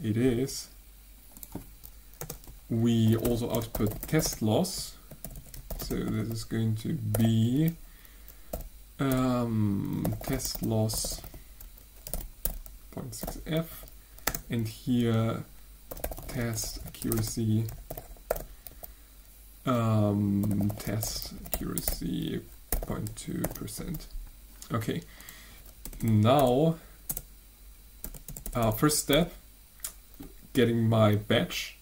it is, we also output test loss. So this is going to be test loss 0.6f, and here test accuracy test accuracy 0.2%. Okay, now first step, getting my batch.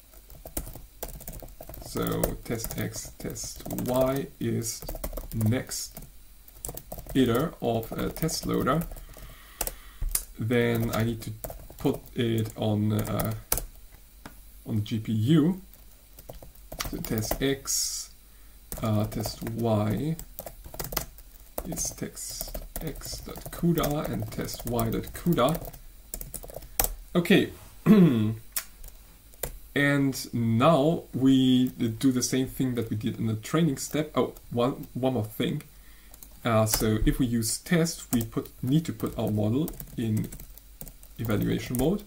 So test x, test y is next iter of a test loader. Then I need to put it on the GPU. So test x, test y is test x.cuda and test y.cuda. Okay. And now we do the same thing that we did in the training step. Oh, one more thing. So if we use test, we need to put our model in evaluation mode.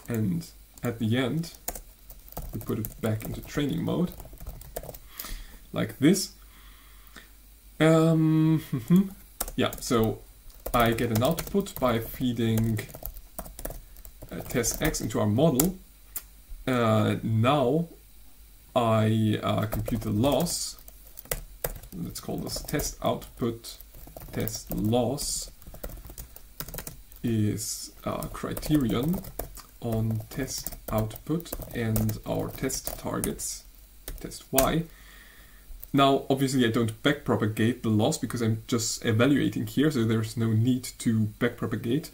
And at the end, we put it back into training mode, like this. Yeah, so I get an output by feeding test x into our model. Now I compute the loss. Let's call this test output. Test loss is a criterion on test output and our test targets, test y. Now, obviously I don't backpropagate the loss because I'm just evaluating here, so there's no need to backpropagate.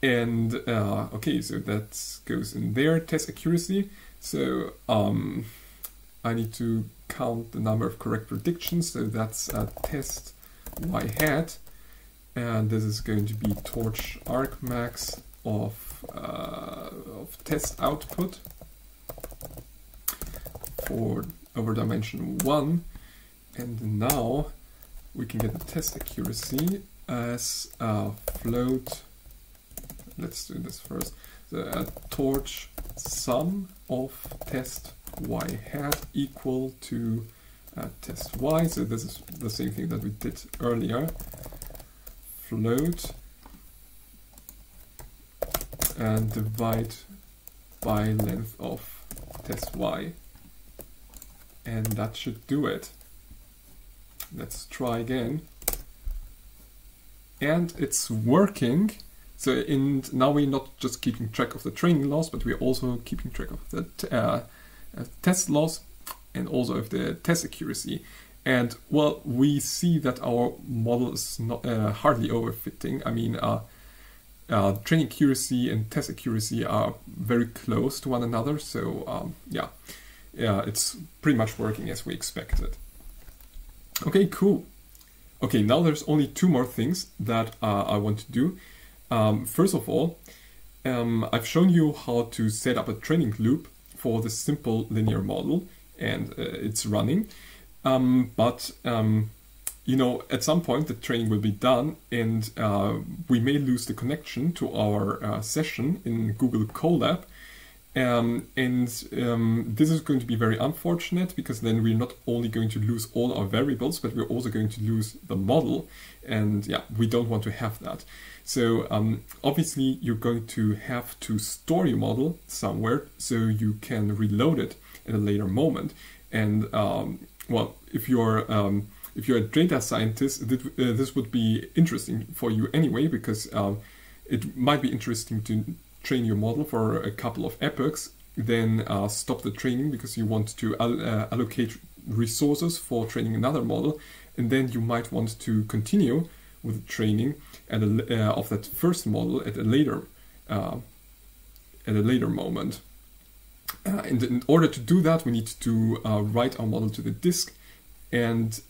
And okay, so that goes in there. Test accuracy. So I need to count the number of correct predictions. So that's a test y hat, and this is going to be torch argmax of test output for over dimension 1. And now we can get the test accuracy as a float. Let's do this first. The torch sum of test y hat equal to test y. So this is the same thing that we did earlier. Float and divide by length of test y. And that should do it. Let's try again. and it's working. So now we're not just keeping track of the training loss, but we're also keeping track of the test loss and also of the test accuracy. And well, we see that our model is not hardly overfitting. I mean, training accuracy and test accuracy are very close to one another. So yeah, it's pretty much working as we expected. Okay, cool. Okay, now there's only two more things that I want to do. First of all, I've shown you how to set up a training loop for the simple linear model, and it's running. You know, at some point the training will be done, and we may lose the connection to our session in Google Colab. This is going to be very unfortunate, because then we're not only going to lose all our variables, but we're also going to lose the model. And yeah, we don't want to have that. So obviously you're going to have to store your model somewhere so you can reload it at a later moment. And well, if you're a data scientist, this would be interesting for you anyway, because it might be interesting to train your model for a couple of epochs, then stop the training because you want to allocate resources for training another model, and then you might want to continue with the training of that first model at a later moment. And in order to do that, we need to write our model to the disk and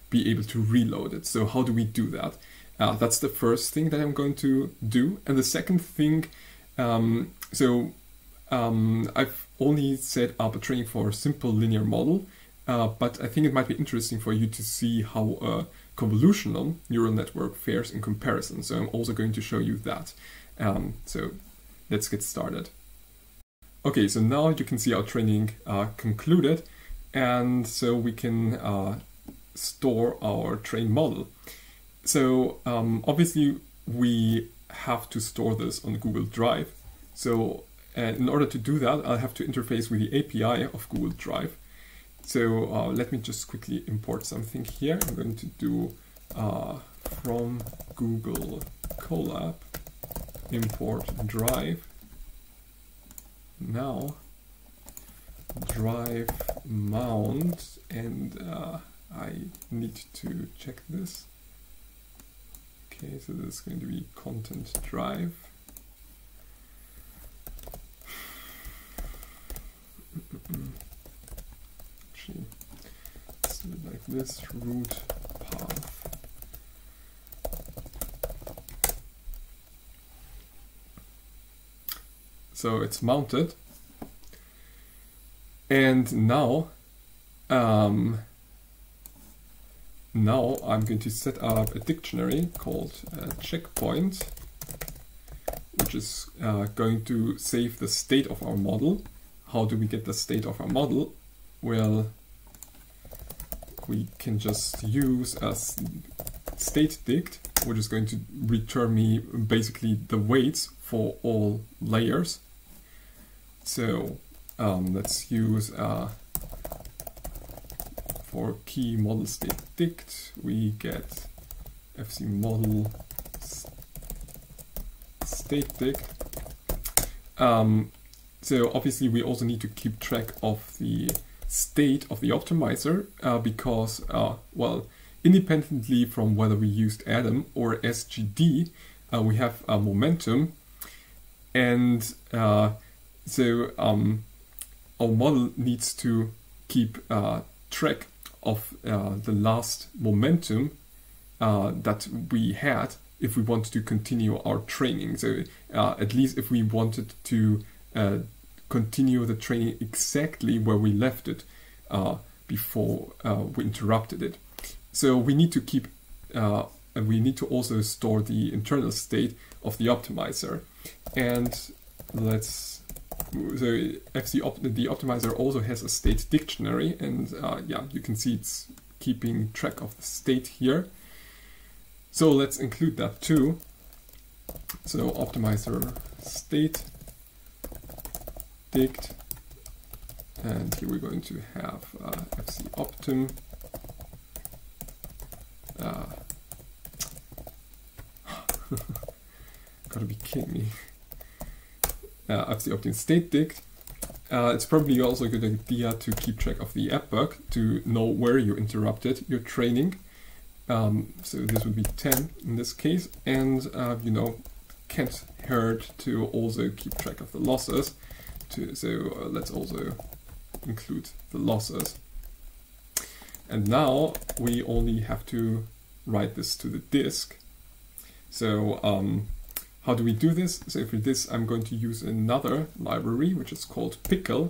be able to reload it. So how do we do that? That's the first thing that I'm going to do. And the second thing, I've only set up a training for a simple linear model, but I think it might be interesting for you to see how a convolutional neural network fares in comparison. So I'm also going to show you that. So let's get started. Okay, so now you can see our training concluded, and so we can store our trained model. So obviously we have to store this on Google Drive. So in order to do that, I'll have to interface with the API of Google Drive. So let me just quickly import something here. I'm going to do from Google Colab import drive. Now drive mount, and I need to check this. Okay, so this is going to be content drive. Actually, let's do it like this, root path. So it's mounted. And now, now I'm going to set up a dictionary called checkpoint, which is going to save the state of our model. How do we get the state of our model? Well, we can just use a state dict, which is going to return me basically the weights for all layers. So let's use for key model state dict, we get fc model state dict. So obviously we also need to keep track of the state of the optimizer because, well, independently from whether we used Atom or SGD, we have a momentum, and so our model needs to keep track of the last momentum that we had if we want to continue our training. So at least if we wanted to continue the training exactly where we left it before we interrupted it. So we need to keep, and we need to also store the internal state of the optimizer. And let's, so the optimizer also has a state dictionary, and yeah, you can see it's keeping track of the state here. So let's include that too. So optimizer state dict, and here we're going to have fc optim kidding me? FC state dict. It's probably also a good idea to keep track of the app bug to know where you interrupted your training. So this would be 10 in this case, and you know, can't hurt to also keep track of the losses. So let's also include the losses. And now we only have to write this to the disk. So how do we do this? So for this, I'm going to use another library, which is called Pickle.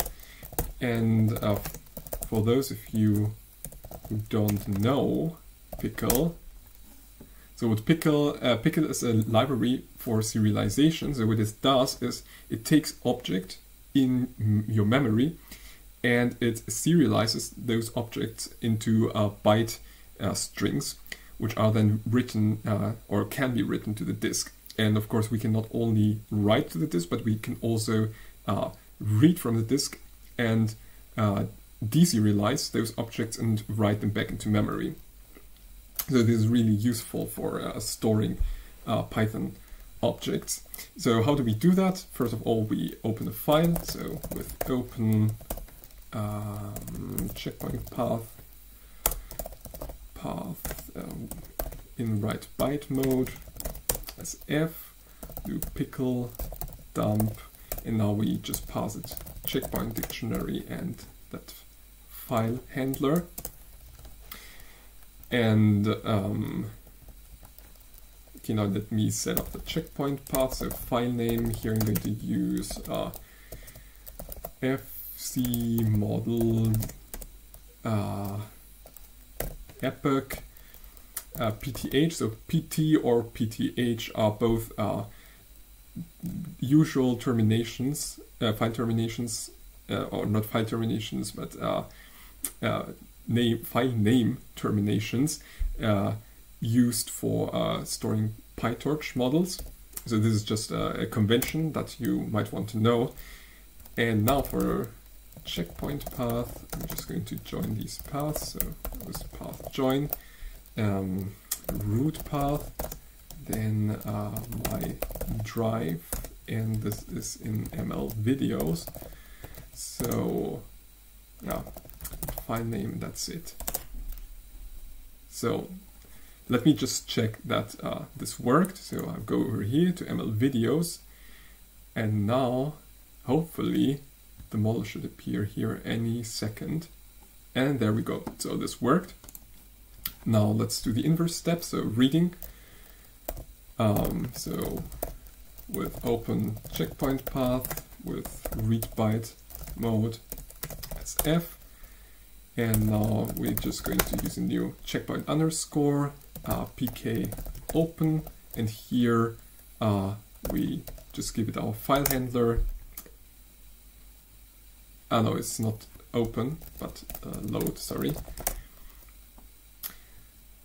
And for those of you who don't know Pickle, so what Pickle is a library for serialization. So what this does is it takes object in your memory and it serializes those objects into byte strings, which are then written or can be written to the disk. And of course, we can not only write to the disk, but we can also read from the disk and deserialize those objects and write them back into memory. So this is really useful for storing Python objects. So how do we do that? First of all, we open a file. So with open checkpoint path in write byte mode as f, do pickle dump, and now we just pass it checkpoint dictionary and that file handler. And okay, now let me set up the checkpoint path. So file name here, I'm going to use FC model epoch PTH. So PT or PTH are both usual terminations, file terminations, or not file terminations, but file name terminations used for storing Pytorch models. So this is just a convention that you might want to know. And now for checkpoint path, I'm just going to join these paths. So this path join, root path, then my drive, and this is in ML videos. So yeah, file name, that's it. So let me just check that this worked. So I'll go over here to ML videos, and now hopefully the model should appear here any second. And there we go. So this worked. Now let's do the inverse step. So reading. So with open checkpoint path with read byte mode as f. And now we're just going to use a new checkpoint underscore pk open, and here we just give it our file handler. No, it's not open, but load, sorry.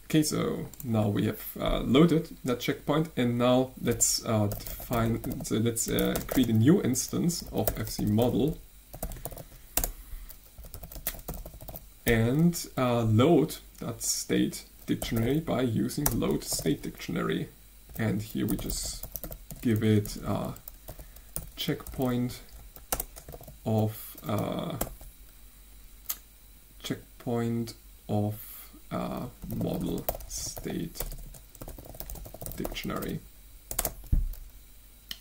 Okay, so now we have loaded that checkpoint, and now let's define, so let's create a new instance of FC model and load that state dictionary by using load state dictionary. And here we just give it checkpoint of model state dictionary,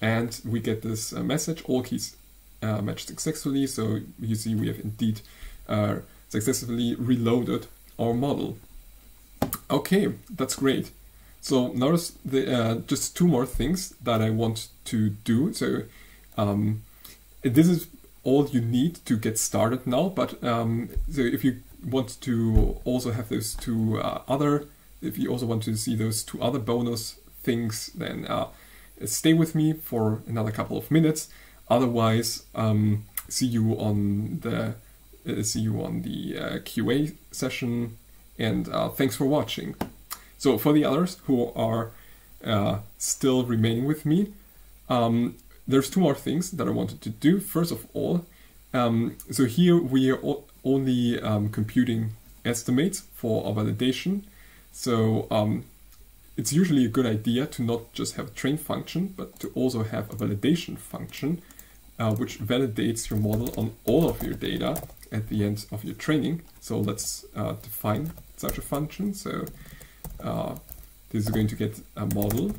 and we get this message, all keys matched successfully. So you see we have indeed successfully reloaded our model. Okay, that's great. So notice just two more things that I want to do. So this is all you need to get started now, but so if you want to also have those two if you also want to see those two other bonus things, then stay with me for another couple of minutes. Otherwise, see you on the QA session, and thanks for watching. So for the others who are still remaining with me, there's two more things that I wanted to do. First of all, so here we are only computing estimates for our validation. So it's usually a good idea to not just have a train function, but to also have a validation function, which validates your model on all of your data at the end of your training. So let's define such a function. So this is going to get a model.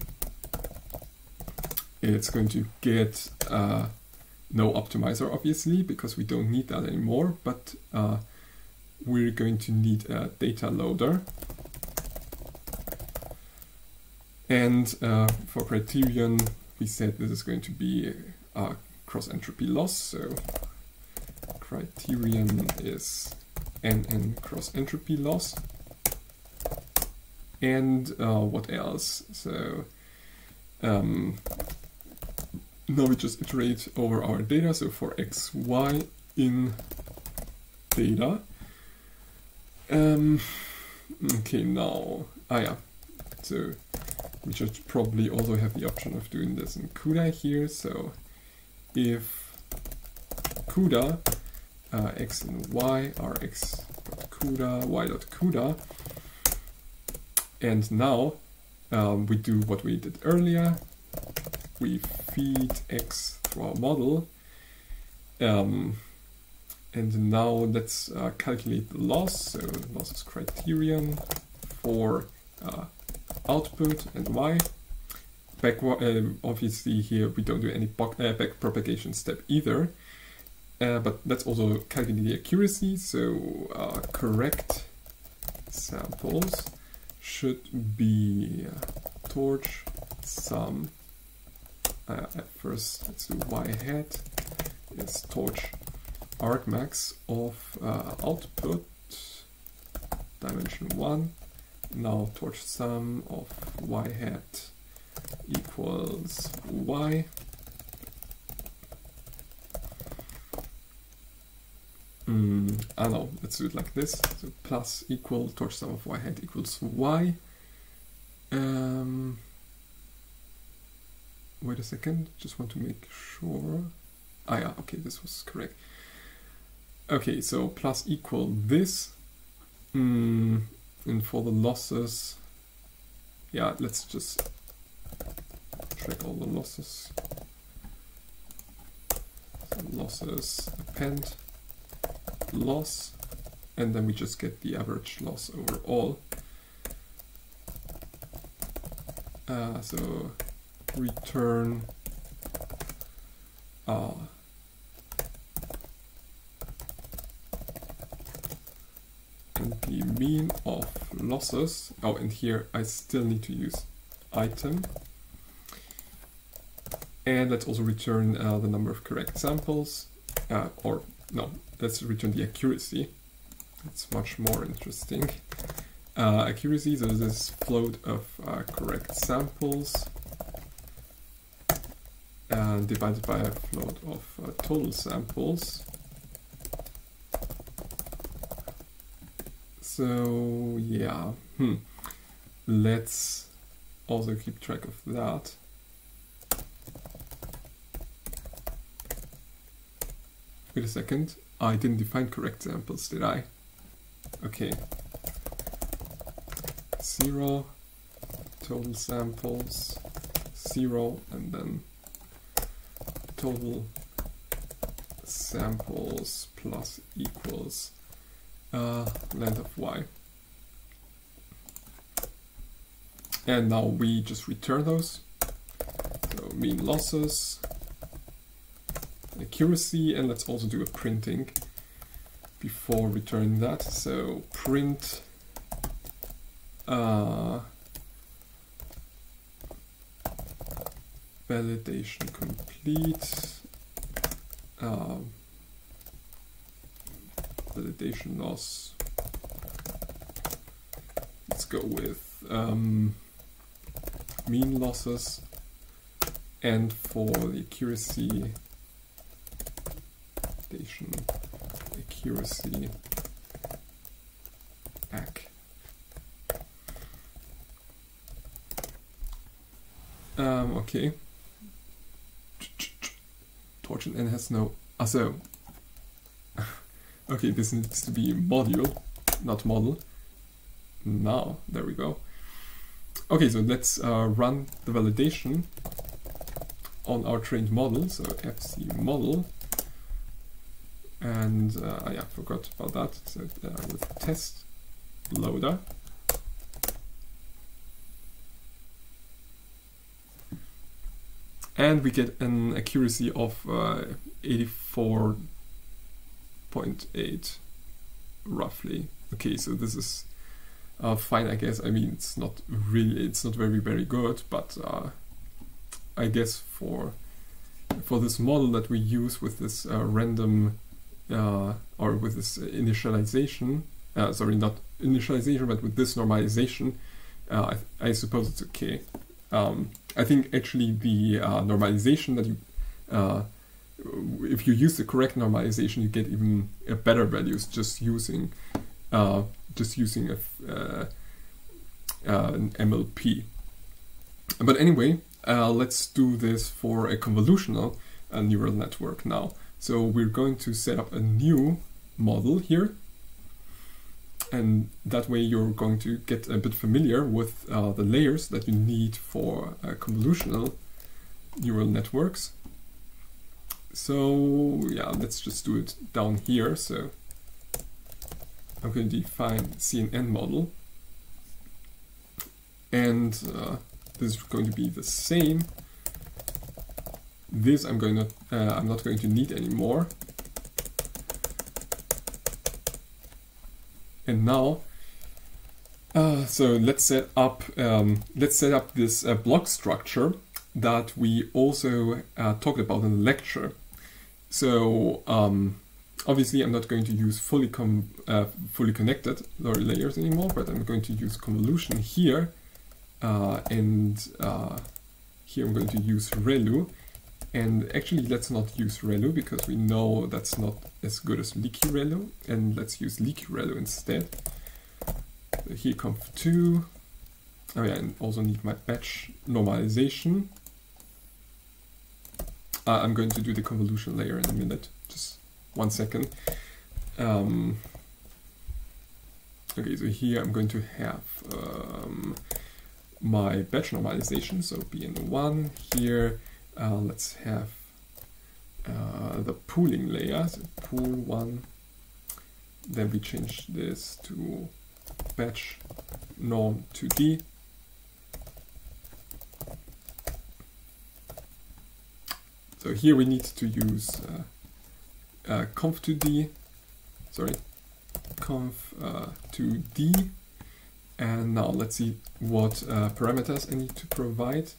It's going to get no optimizer, obviously, because we don't need that anymore, but we're going to need a data loader. And for criterion, we said this is going to be a cross-entropy loss. So criterion is NN cross-entropy loss. And what else? So now we just iterate over our data. So for x, y in data. Okay, now, yeah. So we should probably also have the option of doing this in CUDA here. So if CUDA x and y are x.CUDA, y.CUDA, and now we do what we did earlier. We feed x through our model, and now let's calculate the loss. So loss is criterion for output and y. Obviously here we don't do any back propagation step either, but let's also calculate the accuracy. So correct samples should be torch sum. At first, let's do y hat is torch argmax of output dimension 1. Now torch sum of y hat equals y. No, let's do it like this. So plus equal torch sum of y hat equals y. Wait a second, just want to make sure. Yeah, okay, this was correct. Okay, so plus equal this. And for the losses, yeah, let's just track all the losses. So losses append loss, and then we just get the average loss overall. So return NP mean of losses. Oh, and here I still need to use item. And let's also return the number of correct samples, or no, let's return the accuracy. It's much more interesting. Accuracy, so this is float of correct samples divided by a float of total samples. So yeah, let's also keep track of that. Wait a second, I didn't define correct samples, did I? Okay. 0, total samples, 0, and then total samples plus equals length of y. And now we just return those. So mean losses, accuracy, and let's also do a printing before returning that. So print validation complete, validation loss. Let's go with mean losses, and for the accuracy, validation accuracy back. Okay. Torch and N has no. So. Okay, this needs to be module, not model. Now, there we go. Okay, so let's run the validation on our trained model. So fc model, and yeah, forgot about that. So with test loader. And we get an accuracy of 84.8 roughly. Okay, so this is fine, I guess. I mean, it's not very good, but I guess for this model that we use with this random or with this initialization, sorry, not initialization, but with this normalization, I suppose it's okay. I think actually the normalization that you, if you use the correct normalization, you get even better values just using an MLP. But anyway, let's do this for a convolutional neural network now. So we're going to set up a new model here, and that way you're going to get a bit familiar with the layers that you need for convolutional neural networks. So yeah, let's just do it down here. So I'm going to define CNN model, and this is going to be the same. This I'm not going to need anymore. And now, so let's set up this block structure that we also talked about in the lecture. So obviously, I'm not going to use fully connected layers anymore, but I'm going to use convolution here, and here I'm going to use ReLU. And actually, let's not use ReLU because we know that's not as good as leaky ReLU, and let's use leaky ReLU instead. So here conv2. Oh yeah, and also need my batch normalization. I'm going to do the convolution layer in a minute. Just 1 second. Okay, so here I'm going to have my batch normalization, so bn1 here. Let's have the pooling layer, so pool1. Then we change this to batch norm 2D. So here we need to use conv2D, sorry, conv2D. And now let's see what parameters I need to provide.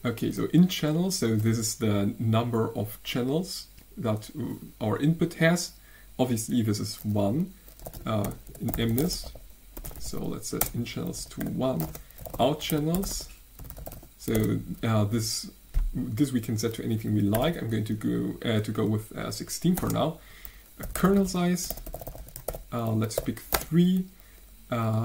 Okay, so in channels, so this is the number of channels that our input has. Obviously, this is 1 in mnist. So let's set in channels to 1. Out channels. So this we can set to anything we like. I'm going to go with 16 for now. A kernel size. Let's pick 3.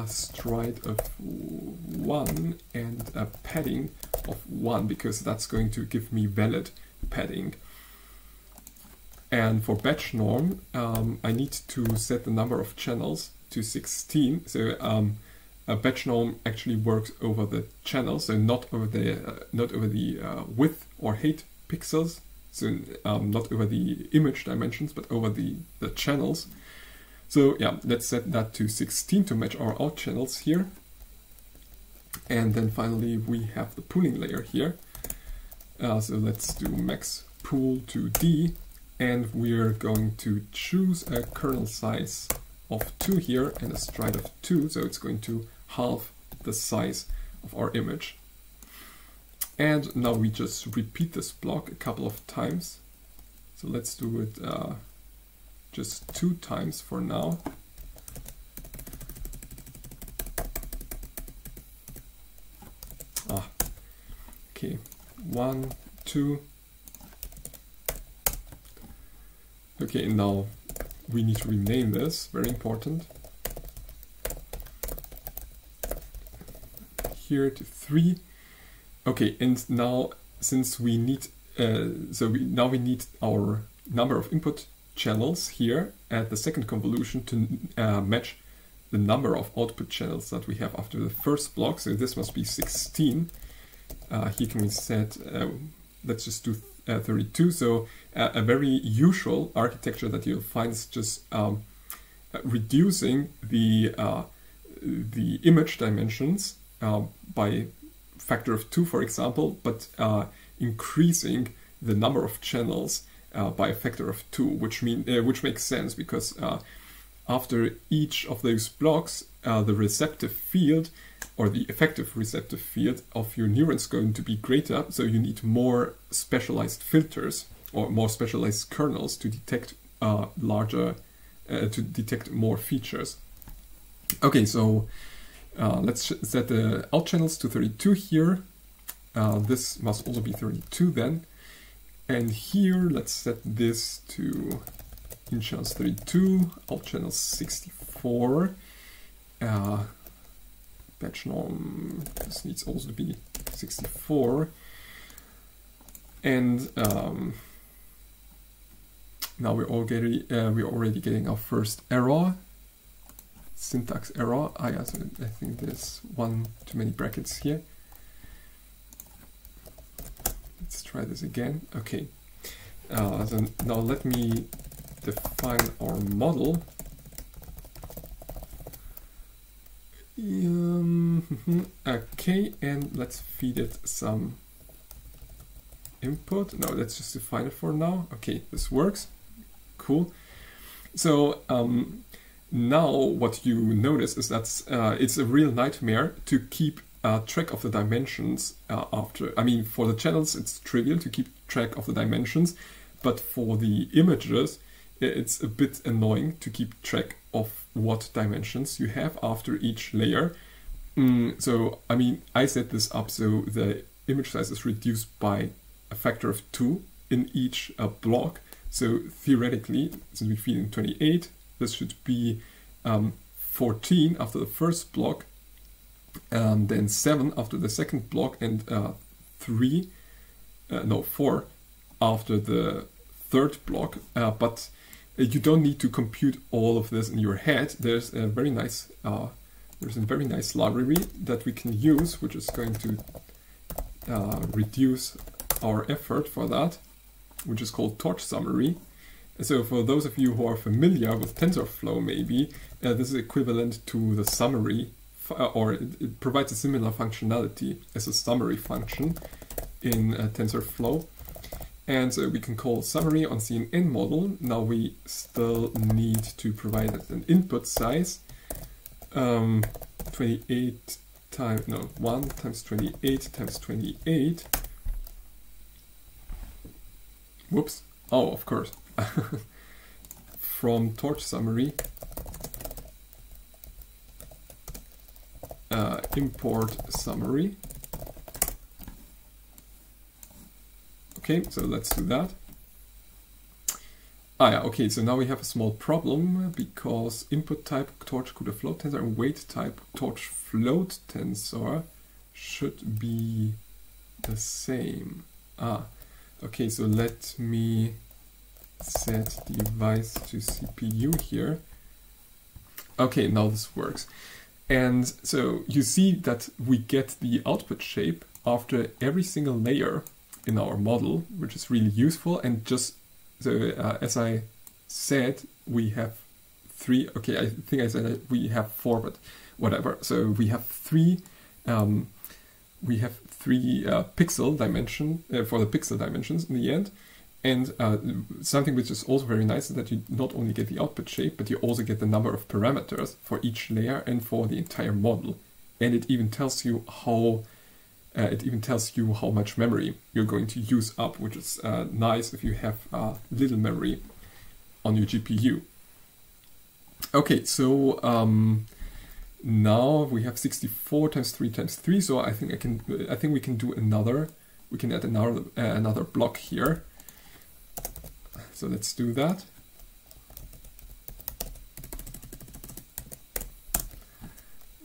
Stride of 1 and a padding of 1, because that's going to give me valid padding. And for batch norm, I need to set the number of channels to 16. So a batch norm actually works over the channels, so not over the width or height pixels. So not over the image dimensions, but over the channels. So yeah, let's set that to 16 to match our out channels here. And then finally we have the pooling layer here. So let's do max pool to D, and we're going to choose a kernel size of 2 here and a stride of 2, so it's going to halve the size of our image. And now we just repeat this block a couple of times. So let's do it just 2 times for now. Okay, 1, 2. Okay, now we need to rename this, very important. Here to 3. Okay, and now since we need, now we need our number of input channels here at the second convolution to match the number of output channels that we have after the first block. So this must be 16. Here can we set, let's just do 32. So a very usual architecture that you'll find is just reducing the image dimensions by factor of 2, for example, but increasing the number of channels by a factor of 2, which makes sense because after each of those blocks, the receptive field or the effective receptive field of your neuron is going to be greater, so you need more specialized filters or more specialized kernels to detect to detect more features. Okay, so let's set the out channels to 32 here. This must also be 32 then. And here, let's set this to in channels 32, out channels 64. Batch norm, this needs also to be 64. And now we're already getting our first error. Syntax error. Yeah, so I think there's one too many brackets here. Let's try this again. Okay. So now let me define our model. Okay, and let's feed it some input. No, let's just define it for now. Okay, this works. Cool. So now what you notice is that it's a real nightmare to keep track of the dimensions after. I mean, for the channels, it's trivial to keep track of the dimensions, but for the images, it's a bit annoying to keep track of what dimensions you have after each layer. So, I mean, I set this up so the image size is reduced by a factor of 2 in each block. So theoretically, since we feed in 28, this should be 14 after the first block, then 7 after the second block, and 4 after the third block. But you don't need to compute all of this in your head. There's a very nice library that we can use, which is going to reduce our effort for that, which is called Torch Summary. So for those of you who are familiar with TensorFlow, maybe this is equivalent to the summary, or it provides a similar functionality as a summary function in TensorFlow. And so we can call summary on CNN model. Now we still need to provide an input size. 28 times, no, 1 times 28 times 28. Whoops. Oh, of course. From torch summary. Import summary. Okay, so let's do that. Yeah, okay, so now we have a small problem because input type torch CUDA float tensor and weight type torch float tensor should be the same. Okay, so let me set device to CPU here. Okay, now this works. And so you see that we get the output shape after every single layer in our model, which is really useful. And just so as I said, we have 3. Okay, I think I said that we have 4, but whatever. So we have 3. Pixel dimension for the pixel dimensions in the end. And something which is also very nice is that you not only get the output shape, but you also get the number of parameters for each layer and for the entire model. And it even tells you how much memory you're going to use up, which is nice if you have little memory on your GPU. Okay, so now we have 64 times 3 times 3. So I think we can do another. We can add another block here. So let's do that.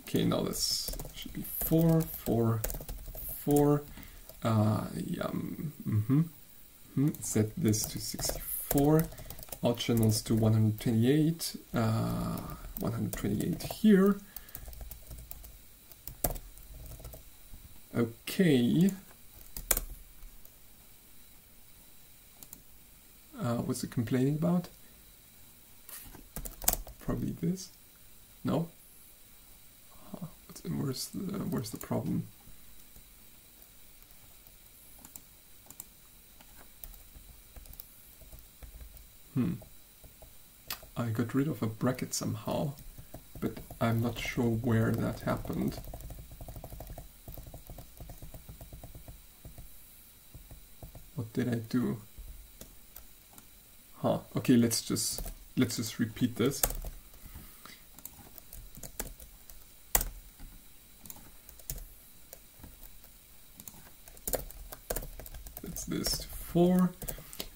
Okay, now this should be 4, 4, 4. Set this to 64. Out channels to 128. 128 here. Okay. What's it complaining about? Probably this. No. Where's the problem? I got rid of a bracket somehow, but I'm not sure where that happened. What did I do? Okay, let's just repeat this. That's this to 4,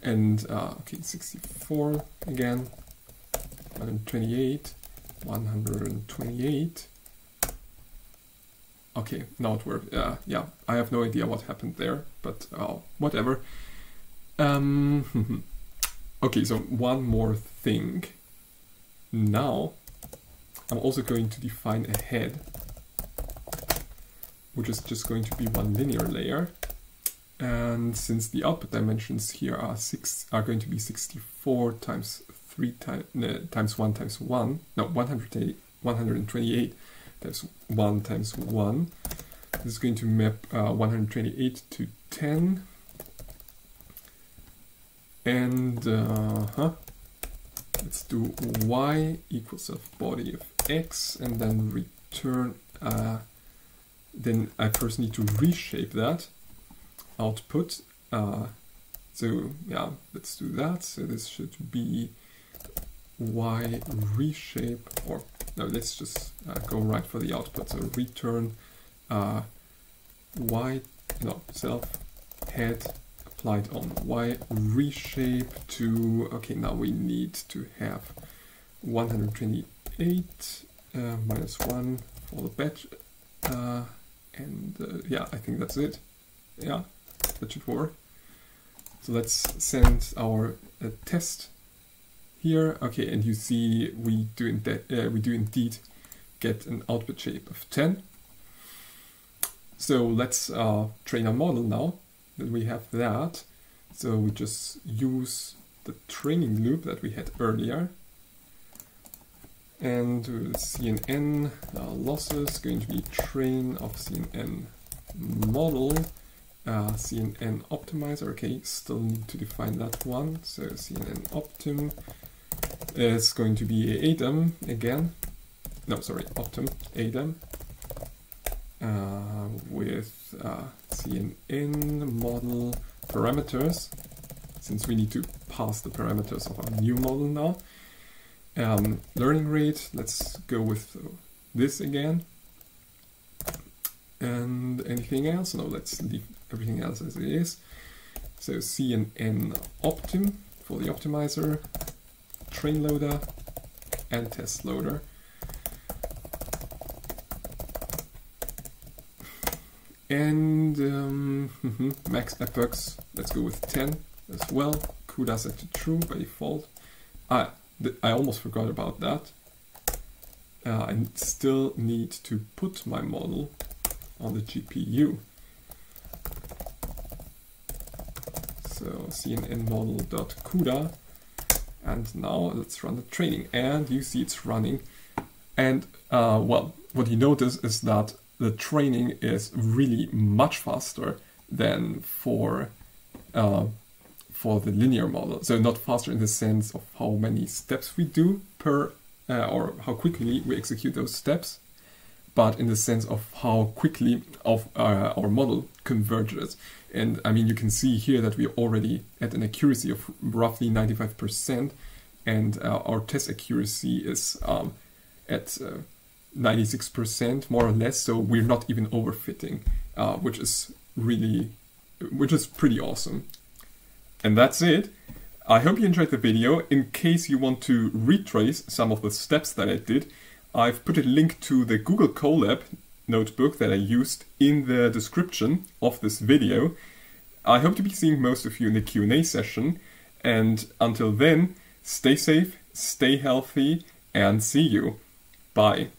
and okay, 64 again, 128, 128. Okay, now it worked. Yeah, I have no idea what happened there, but whatever. Okay, so one more thing. Now, I'm also going to define a head, which is just going to be one linear layer. And since the output dimensions here are going to be 64 times 3 times 1 times 1, no, 128 times 1 times 1. This is going to map 128 to 10. And let's do y equals of body of x, and then return. Then I first need to reshape that output. So yeah, let's do that. So this should be y reshape, or no, let's just go right for the output. So return self head applied on y reshape to, okay, now we need to have 128 minus 1 for the batch, and yeah, I think that's it. Yeah, that should work. So let's send our test here. Okay, and you see we do indeed get an output shape of 10. So let's train our model now. Then we have that. So we just use the training loop that we had earlier. And CNN losses going to be train of CNN model. CNN optimizer, okay, still need to define that one. So CNN optim is going to be ADAM again. No, sorry, optim ADAM with CNN model parameters, since we need to pass the parameters of our new model now. Learning rate, let's go with this again. And anything else? No, let's leave everything else as it is. So CNN optim for the optimizer, train loader, and test loader. And max epochs, let's go with 10 as well. CUDA set to true by default. I almost forgot about that. I still need to put my model on the GPU. So CNN model.CUDA, and now let's run the training, and you see it's running. And well, what you notice is that the training is really much faster than for the linear model. So not faster in the sense of how many steps we do per or how quickly we execute those steps, but in the sense of how quickly our model converges. And I mean, you can see here that we're already at an accuracy of roughly 95%, and our test accuracy is at 96% more or less. So we're not even overfitting, which is pretty awesome. And that's it. I hope you enjoyed the video. In case you want to retrace some of the steps that I did, I've put a link to the Google Colab notebook that I used in the description of this video. I hope to be seeing most of you in the Q&A session, and until then, stay safe, stay healthy, and see you. Bye.